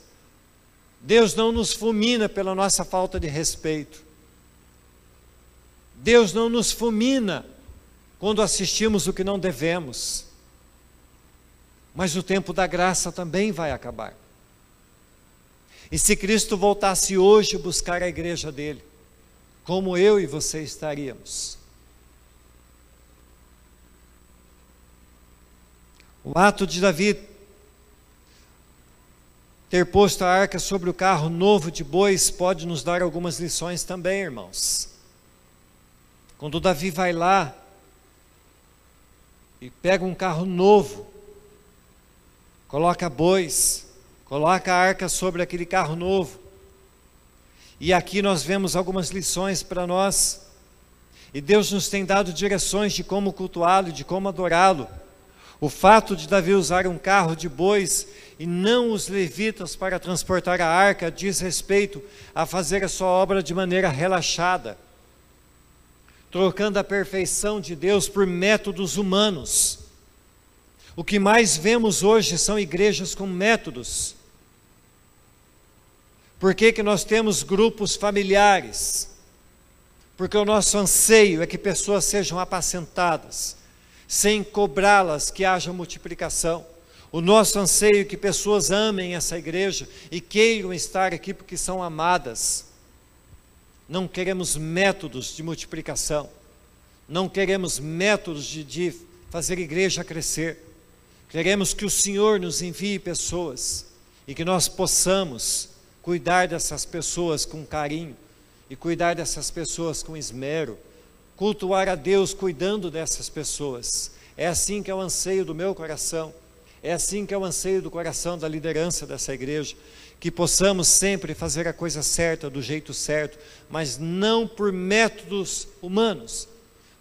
Deus não nos fulmina pela nossa falta de respeito, Deus não nos fulmina quando assistimos o que não devemos, mas o tempo da graça também vai acabar. E se Cristo voltasse hoje buscar a igreja dele, como eu e você estaríamos? O ato de Davi ter posto a arca sobre o carro novo de bois pode nos dar algumas lições também, irmãos. Quando Davi vai lá e pega um carro novo, coloca bois, coloca a arca sobre aquele carro novo, e aqui nós vemos algumas lições para nós, e Deus nos tem dado direções de como cultuá-lo, de como adorá-lo. O fato de Davi usar um carro de bois e não os levitas para transportar a arca diz respeito a fazer a sua obra de maneira relaxada, trocando a perfeição de Deus por métodos humanos. O que mais vemos hoje são igrejas com métodos. Por que nós temos grupos familiares? Porque o nosso anseio é que pessoas sejam apacentadas, sem cobrá-las que haja multiplicação. O nosso anseio é que pessoas amem essa igreja e queiram estar aqui porque são amadas. Não queremos métodos de multiplicação, não queremos métodos de fazer a igreja crescer. Queremos que o Senhor nos envie pessoas e que nós possamos cuidar dessas pessoas com carinho e cuidar dessas pessoas com esmero, cultuar a Deus cuidando dessas pessoas. É assim que é o anseio do meu coração, é assim que é o anseio do coração da liderança dessa igreja, que possamos sempre fazer a coisa certa, do jeito certo, mas não por métodos humanos,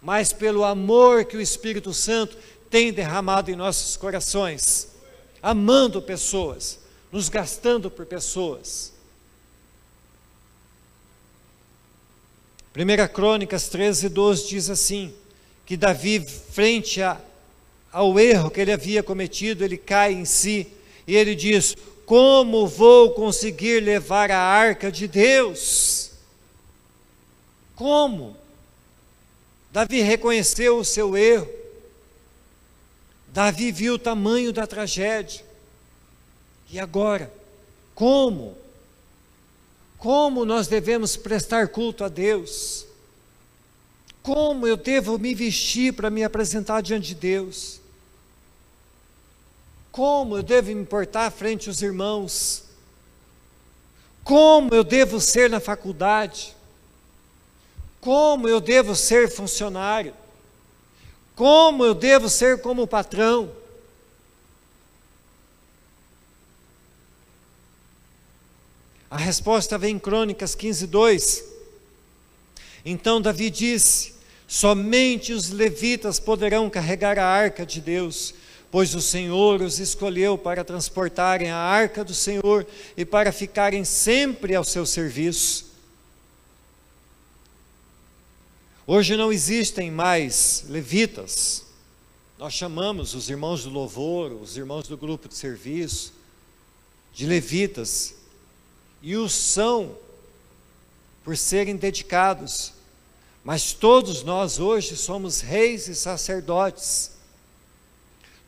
mas pelo amor que o Espírito Santo tem derramado em nossos corações, amando pessoas, nos gastando por pessoas. 1 Crônicas 13:12 diz assim, que Davi, frente ao erro que ele havia cometido, ele cai em si, e ele diz: como vou conseguir levar a arca de Deus? Como? Davi reconheceu o seu erro, Davi viu o tamanho da tragédia, e agora, como? Como nós devemos prestar culto a Deus? Como eu devo me vestir para me apresentar diante de Deus? Como eu devo me portar frente aos irmãos? Como eu devo ser na faculdade? Como eu devo ser funcionário? Como eu devo ser como patrão? A resposta vem em Crônicas 15:2. Então Davi disse: somente os levitas poderão carregar a arca de Deus, pois o Senhor os escolheu para transportarem a arca do Senhor e para ficarem sempre ao seu serviço. Hoje não existem mais levitas, nós chamamos os irmãos do louvor, os irmãos do grupo de serviço, de levitas, e os são por serem dedicados, mas todos nós hoje somos reis e sacerdotes,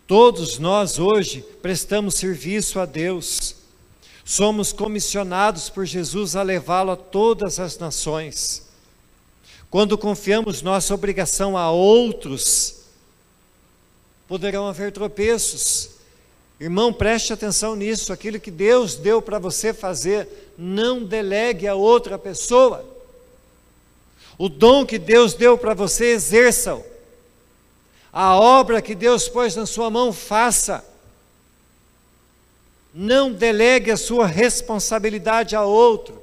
todos nós hoje prestamos serviço a Deus, somos comissionados por Jesus a levá-lo a todas as nações. Quando confiamos nossa obrigação a outros, poderão haver tropeços. Irmão, preste atenção nisso, aquilo que Deus deu para você fazer, não delegue a outra pessoa. O dom que Deus deu para você, exerça-o. A obra que Deus pôs na sua mão, faça. Não delegue a sua responsabilidade a outro.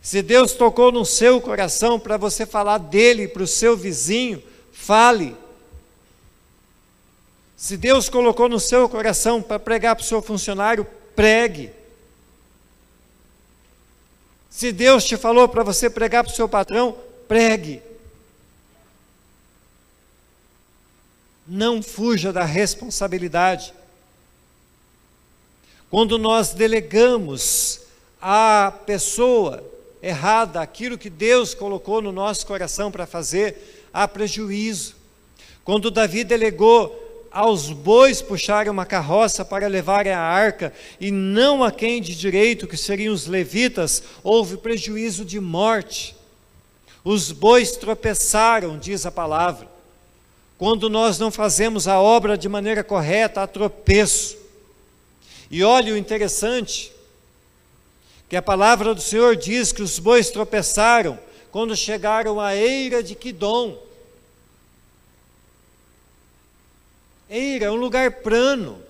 Se Deus tocou no seu coração para você falar dele para o seu vizinho, fale. Se Deus colocou no seu coração para pregar para o seu funcionário, pregue. Se Deus te falou para você pregar para o seu patrão, pregue. Não fuja da responsabilidade. Quando nós delegamos à pessoa errada aquilo que Deus colocou no nosso coração para fazer, há prejuízo. Quando Davi delegou aos bois puxarem uma carroça para levarem a arca, e não a quem de direito, que seriam os levitas, houve prejuízo de morte. Os bois tropeçaram, diz a palavra. Quando nós não fazemos a obra de maneira correta, há tropeço. E olha o interessante, que a palavra do Senhor diz que os bois tropeçaram quando chegaram à eira de Quidom. Eira é um lugar plano,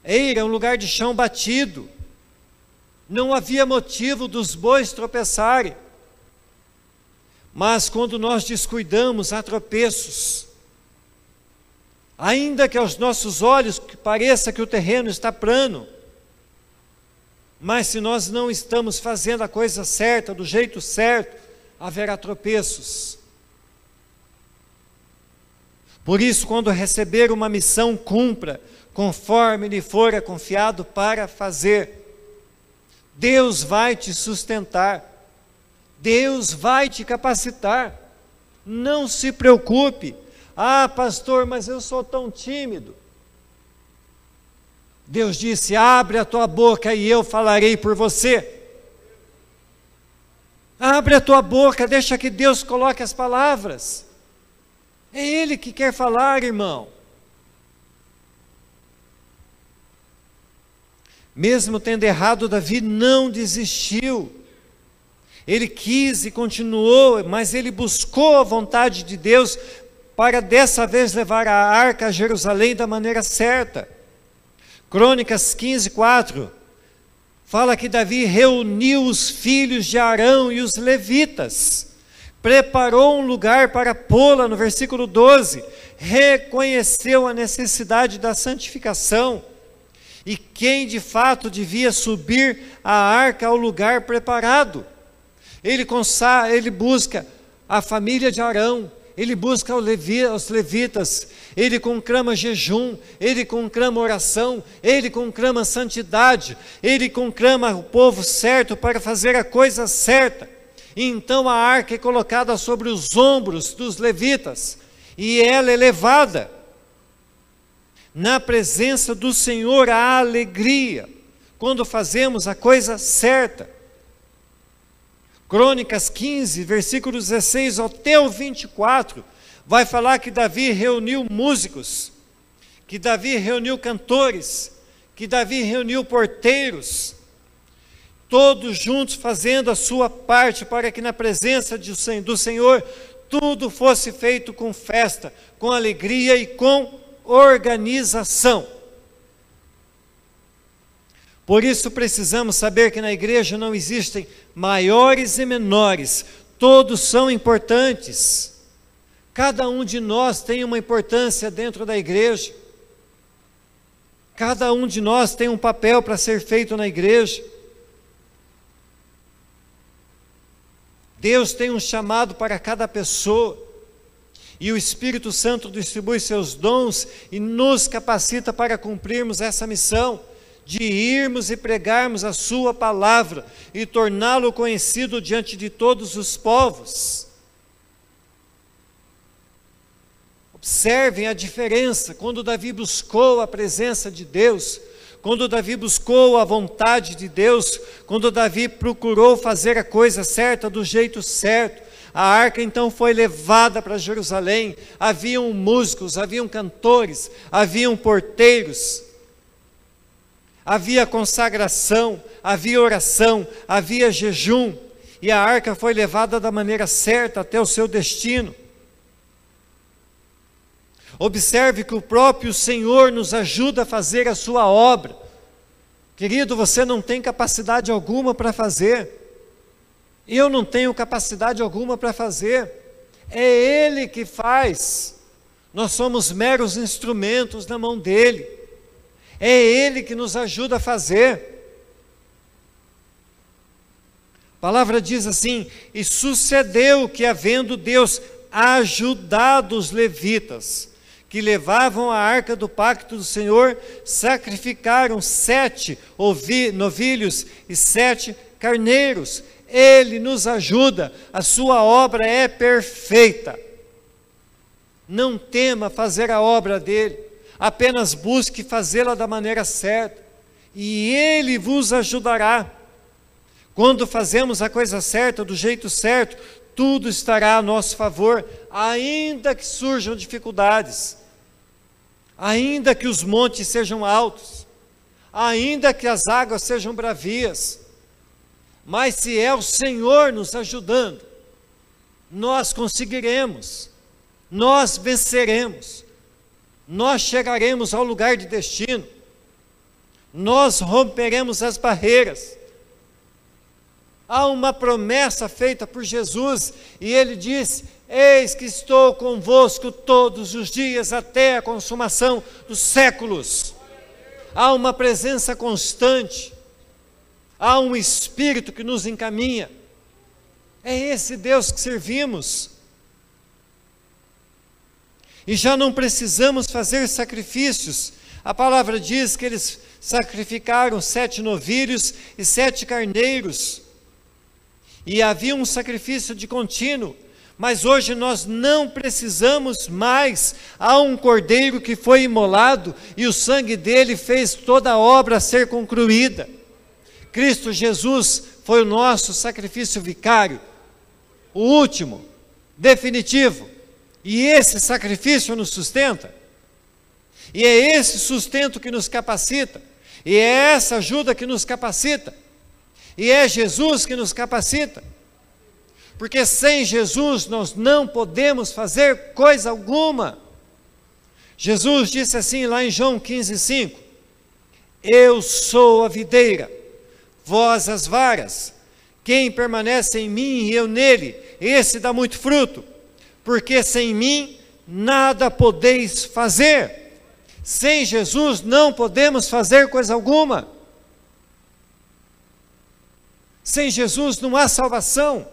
eira é um lugar de chão batido, não havia motivo dos bois tropeçarem, mas quando nós descuidamos, há tropeços, ainda que aos nossos olhos pareça que o terreno está plano, mas se nós não estamos fazendo a coisa certa, do jeito certo, haverá tropeços. Por isso, quando receber uma missão, cumpra, conforme lhe for confiado para fazer. Deus vai te sustentar, Deus vai te capacitar, não se preocupe. Ah, pastor, mas eu sou tão tímido. Deus disse: abre a tua boca e eu falarei por você. Abre a tua boca, deixa que Deus coloque as palavras. É Ele que quer falar, irmão. Mesmo tendo errado, Davi não desistiu. Ele quis e continuou, mas ele buscou a vontade de Deus para dessa vez levar a arca a Jerusalém da maneira certa. Crônicas 15:4 fala que Davi reuniu os filhos de Arão e os levitas, preparou um lugar para pô-la, no versículo 12, reconheceu a necessidade da santificação e quem de fato devia subir a arca ao lugar preparado. Ele busca a família de Arão, ele busca os levitas, ele conclama jejum, ele conclama oração, ele conclama santidade, ele conclama o povo certo para fazer a coisa certa. E então a arca é colocada sobre os ombros dos levitas, e ela é levada. Na presença do Senhor há alegria, quando fazemos a coisa certa. Crônicas 15, versículos 16 até o 24, vai falar que Davi reuniu músicos, que Davi reuniu cantores, que Davi reuniu porteiros, todos juntos fazendo a sua parte para que na presença do Senhor tudo fosse feito com festa, com alegria e com organização. Por isso precisamos saber que na igreja não existem maiores e menores, todos são importantes. Cada um de nós tem uma importância dentro da igreja. Cada um de nós tem um papel para ser feito na igreja. Deus tem um chamado para cada pessoa. E o Espírito Santo distribui seus dons e nos capacita para cumprirmos essa missão, de irmos e pregarmos a sua palavra e torná-lo conhecido diante de todos os povos. Observem a diferença quando Davi buscou a presença de Deus, quando Davi buscou a vontade de Deus, quando Davi procurou fazer a coisa certa do jeito certo. A arca então foi levada para Jerusalém, haviam músicos, haviam cantores, haviam porteiros, havia consagração, havia oração, havia jejum, e a arca foi levada da maneira certa até o seu destino. Observe que o próprio Senhor nos ajuda a fazer a sua obra. Querido, você não tem capacidade alguma para fazer. Eu não tenho capacidade alguma para fazer. É Ele que faz. Nós somos meros instrumentos na mão dEle. É Ele que nos ajuda a fazer. A palavra diz assim: e sucedeu que, havendo Deus ajudado os levitas, que levavam a arca do pacto do Senhor, sacrificaram 7 novilhos e 7 carneiros. Ele nos ajuda, a sua obra é perfeita. Não tema fazer a obra dele, apenas busque fazê-la da maneira certa, e Ele vos ajudará. Quando fazemos a coisa certa, do jeito certo, tudo estará a nosso favor, ainda que surjam dificuldades, ainda que os montes sejam altos, ainda que as águas sejam bravias. Mas se é o Senhor nos ajudando, nós conseguiremos, nós venceremos, nós chegaremos ao lugar de destino, nós romperemos as barreiras. Há uma promessa feita por Jesus, e Ele diz: eis que estou convosco todos os dias até a consumação dos séculos. Há uma presença constante, há um Espírito que nos encaminha. É esse Deus que servimos. E já não precisamos fazer sacrifícios. A palavra diz que eles sacrificaram 7 novilhos e 7 carneiros. E havia um sacrifício de contínuo, Mas hoje nós não precisamos mais. Há um cordeiro que foi imolado e o sangue dele fez toda a obra ser concluída. Cristo Jesus foi o nosso sacrifício vicário, o último, definitivo. E esse sacrifício nos sustenta. E é esse sustento que nos capacita. E é essa ajuda que nos capacita. E é Jesus que nos capacita. Porque sem Jesus nós não podemos fazer coisa alguma. Jesus disse assim lá em João 15,5: Eu sou a videira, vós as varas. Quem permanece em mim e eu nele, esse dá muito fruto. Porque sem mim nada podeis fazer. Sem Jesus não podemos fazer coisa alguma. Sem Jesus não há salvação.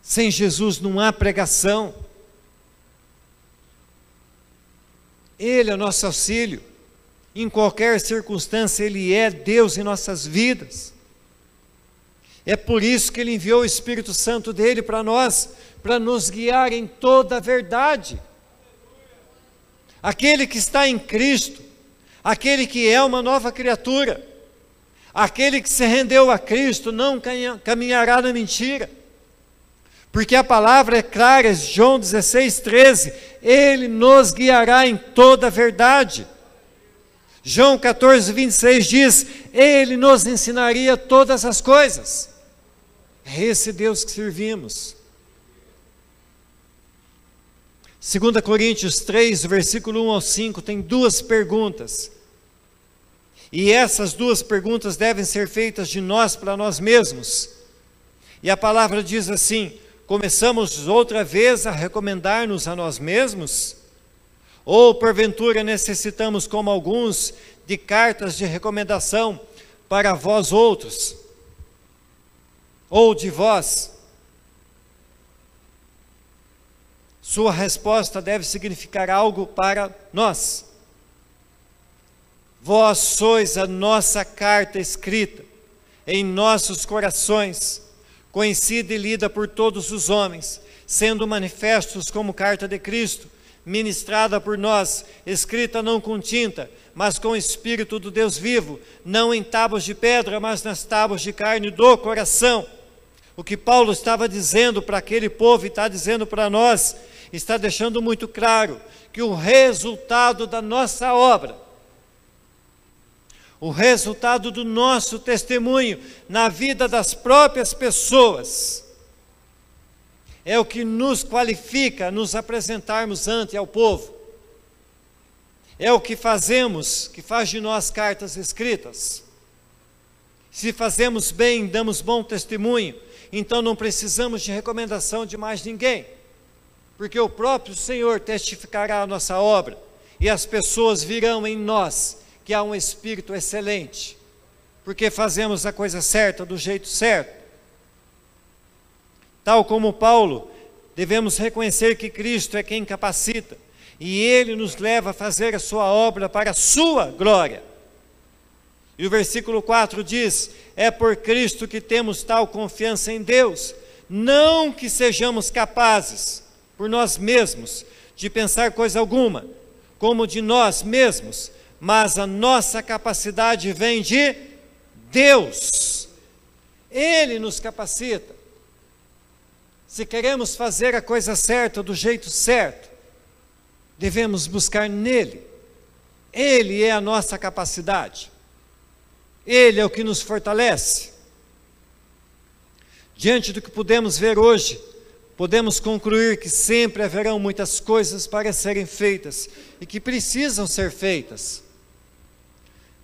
Sem Jesus não há pregação. Ele é o nosso auxílio. Em qualquer circunstância, Ele é Deus em nossas vidas. É por isso que Ele enviou o Espírito Santo dEle para nós, para nos guiar em toda a verdade. Aquele que está em Cristo, aquele que é uma nova criatura, aquele que se rendeu a Cristo, não caminhará na mentira. Porque a palavra é clara, João 16,13, Ele nos guiará em toda a verdade. João 14,26 diz, Ele nos ensinaria todas as coisas. É esse Deus que servimos. 2 Coríntios 3, versículo 1 ao 5, tem duas perguntas. E essas duas perguntas devem ser feitas de nós para nós mesmos. E a palavra diz assim: começamos outra vez a recomendar-nos a nós mesmos? Ou porventura necessitamos, como alguns, de cartas de recomendação para vós outros? Ou de vós? Sua resposta deve significar algo para nós. Vós sois a nossa carta escrita em nossos corações, conhecida e lida por todos os homens, sendo manifestos como carta de Cristo, ministrada por nós, escrita não com tinta, mas com o Espírito do Deus vivo, não em tábuas de pedra, mas nas tábuas de carne do coração. O que Paulo estava dizendo para aquele povo e está dizendo para nós, está deixando muito claro que o resultado da nossa obra, o resultado do nosso testemunho na vida das próprias pessoas, é o que nos qualifica a nos apresentarmos ante ao povo. É o que fazemos, que faz de nós cartas escritas. Se fazemos bem, damos bom testemunho, então não precisamos de recomendação de mais ninguém, porque o próprio Senhor testificará a nossa obra, e as pessoas virão em nós que há um Espírito excelente, porque fazemos a coisa certa, do jeito certo. Tal como Paulo, devemos reconhecer que Cristo é quem capacita, e Ele nos leva a fazer a sua obra para a sua glória. E o versículo 4 diz, é por Cristo que temos tal confiança em Deus, não que sejamos capazes, por nós mesmos, de pensar coisa alguma, como de nós mesmos, mas a nossa capacidade vem de Deus. Ele nos capacita. Se queremos fazer a coisa certa, do jeito certo, devemos buscar nele. Ele é a nossa capacidade. Ele é o que nos fortalece. Diante do que podemos ver hoje, podemos concluir que sempre haverão muitas coisas para serem feitas e que precisam ser feitas.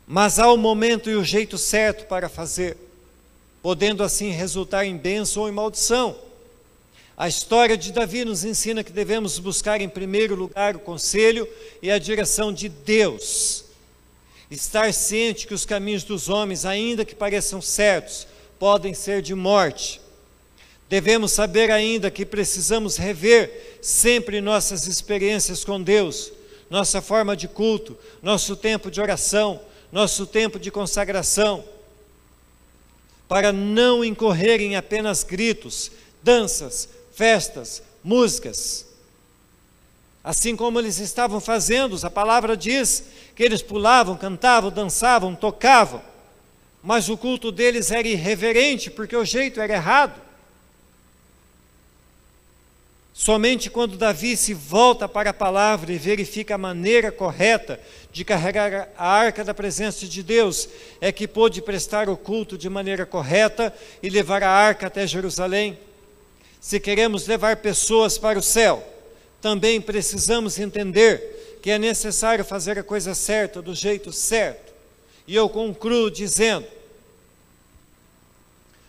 Mas há o momento e o jeito certo para fazer, podendo assim resultar em bênção ou em maldição. A história de Davi nos ensina que devemos buscar em primeiro lugar o conselho e a direção de Deus. Estar ciente que os caminhos dos homens, ainda que pareçam certos, podem ser de morte. Devemos saber ainda que precisamos rever sempre nossas experiências com Deus, nossa forma de culto, nosso tempo de oração, nosso tempo de consagração, para não incorrer em apenas gritos, danças, festas, músicas. Assim como eles estavam fazendo, a palavra diz que eles pulavam, cantavam, dançavam, tocavam, mas o culto deles era irreverente, porque o jeito era errado. Somente quando Davi se volta para a palavra e verifica a maneira correta de carregar a arca da presença de Deus, é que pôde prestar o culto de maneira correta e levar a arca até Jerusalém. Se queremos levar pessoas para o céu, também precisamos entender que é necessário fazer a coisa certa, do jeito certo. E eu concluo dizendo,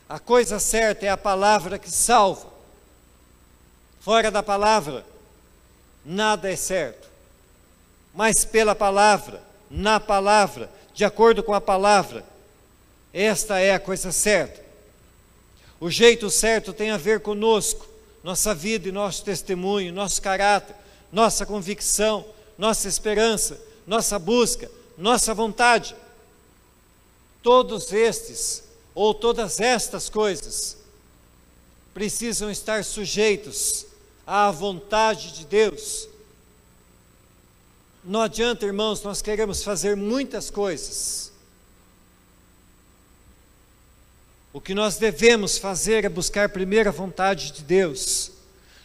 a coisa certa é a palavra que salva. Fora da palavra, nada é certo. Mas pela palavra, na palavra, de acordo com a palavra, esta é a coisa certa. O jeito certo tem a ver conosco, nossa vida e nosso testemunho, nosso caráter, nossa convicção, nossa esperança, nossa busca, nossa vontade. Todos estes, ou todas estas coisas, precisam estar sujeitos à vontade de Deus. Não adianta, irmãos, nós queremos fazer muitas coisas. O que nós devemos fazer é buscar primeiro a vontade de Deus,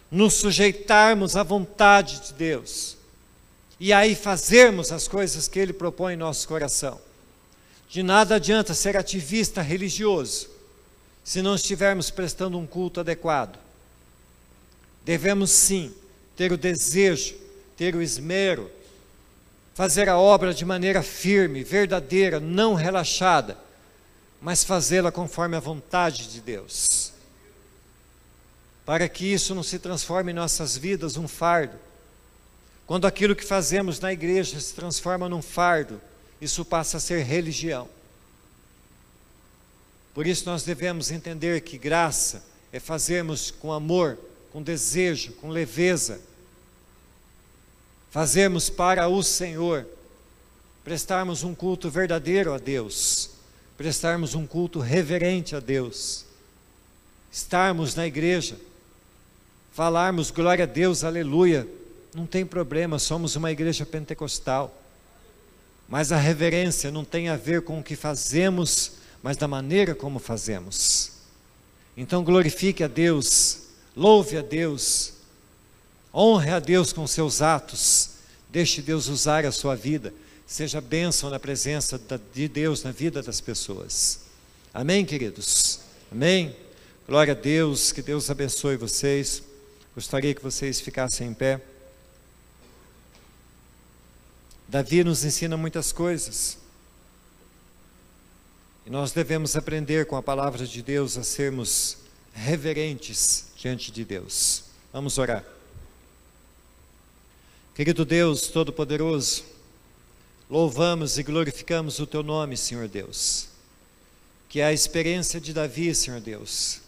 nos sujeitarmos à vontade de Deus, e aí fazermos as coisas que Ele propõe em nosso coração. De nada adianta ser ativista religioso, se não estivermos prestando um culto adequado. Devemos sim ter o desejo, ter o esmero, fazer a obra de maneira firme, verdadeira, não relaxada, mas fazê-la conforme a vontade de Deus, para que isso não se transforme em nossas vidas um fardo. Quando aquilo que fazemos na igreja se transforma num fardo, isso passa a ser religião. Por isso nós devemos entender que graça é fazermos com amor, com desejo, com leveza, fazermos para o Senhor, prestarmos um culto verdadeiro a Deus, prestarmos um culto reverente a Deus, estarmos na igreja, falarmos glória a Deus, aleluia, não tem problema, somos uma igreja pentecostal, mas a reverência não tem a ver com o que fazemos, mas da maneira como fazemos. Então glorifique a Deus, louve a Deus, honre a Deus com seus atos, deixe Deus usar a sua vida, seja bênção na presença de Deus na vida das pessoas. Amém, queridos? Amém? Glória a Deus, que Deus abençoe vocês. Gostaria que vocês ficassem em pé. Davi nos ensina muitas coisas, e nós devemos aprender com a palavra de Deus a sermos reverentes diante de Deus. Vamos orar. Querido Deus Todo-Poderoso, louvamos e glorificamos o Teu nome, Senhor Deus, que é a experiência de Davi, Senhor Deus,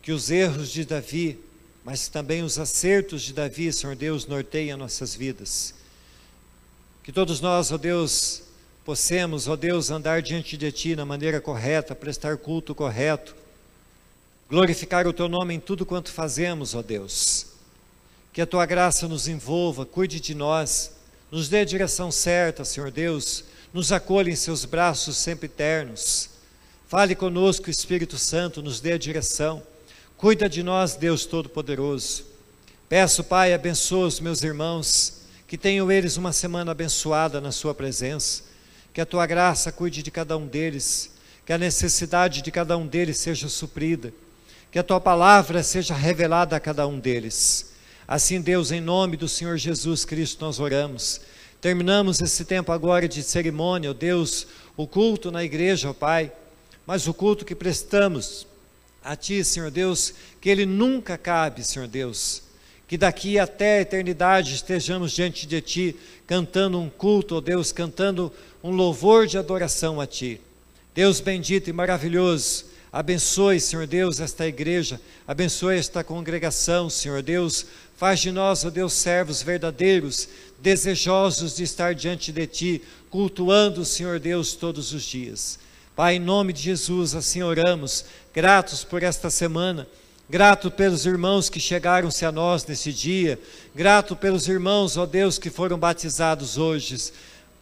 que os erros de Davi, mas também os acertos de Davi, Senhor Deus, norteiam nossas vidas. Que todos nós, ó Deus, possamos, ó Deus, andar diante de Ti na maneira correta, prestar culto correto, glorificar o Teu nome em tudo quanto fazemos, ó Deus. Que a Tua graça nos envolva, cuide de nós, nos dê a direção certa, Senhor Deus, nos acolha em Seus braços sempre eternos. Fale conosco, Espírito Santo, nos dê a direção. Cuida de nós, Deus Todo-Poderoso. Peço, Pai, abençoa os meus irmãos, que tenham eles uma semana abençoada na Sua presença, que a Tua graça cuide de cada um deles, que a necessidade de cada um deles seja suprida, que a Tua palavra seja revelada a cada um deles. Assim, Deus, em nome do Senhor Jesus Cristo, nós oramos. Terminamos esse tempo agora de cerimônia, ó Deus, o culto na igreja, ó Pai, mas o culto que prestamos a Ti, Senhor Deus, que ele nunca cabe, Senhor Deus, que daqui até a eternidade estejamos diante de Ti, cantando um culto, ó Deus, cantando um louvor de adoração a Ti. Deus bendito e maravilhoso, abençoe, Senhor Deus, esta igreja, abençoe esta congregação, Senhor Deus, faz de nós, ó Deus, servos verdadeiros, desejosos de estar diante de Ti, cultuando o Senhor Deus todos os dias. Pai, em nome de Jesus, assim oramos, gratos por esta semana, Grato pelos irmãos que chegaram-se a nós nesse dia. Grato pelos irmãos, ó Deus, que foram batizados hoje.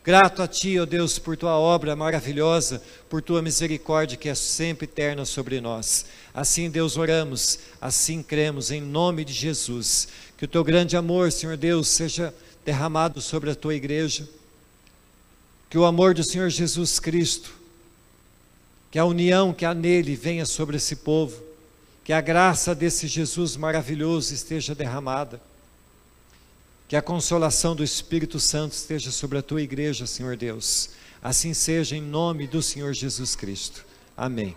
Grato a Ti, ó Deus, por Tua obra maravilhosa, por Tua misericórdia que é sempre eterna sobre nós. Assim, Deus, oramos, assim cremos, em nome de Jesus. Que o Teu grande amor, Senhor Deus, seja derramado sobre a Tua igreja. Que o amor do Senhor Jesus Cristo, que a união que há nele venha sobre esse povo. Que a graça desse Jesus maravilhoso esteja derramada. Que a consolação do Espírito Santo esteja sobre a Tua igreja, Senhor Deus. Assim seja em nome do Senhor Jesus Cristo. Amém.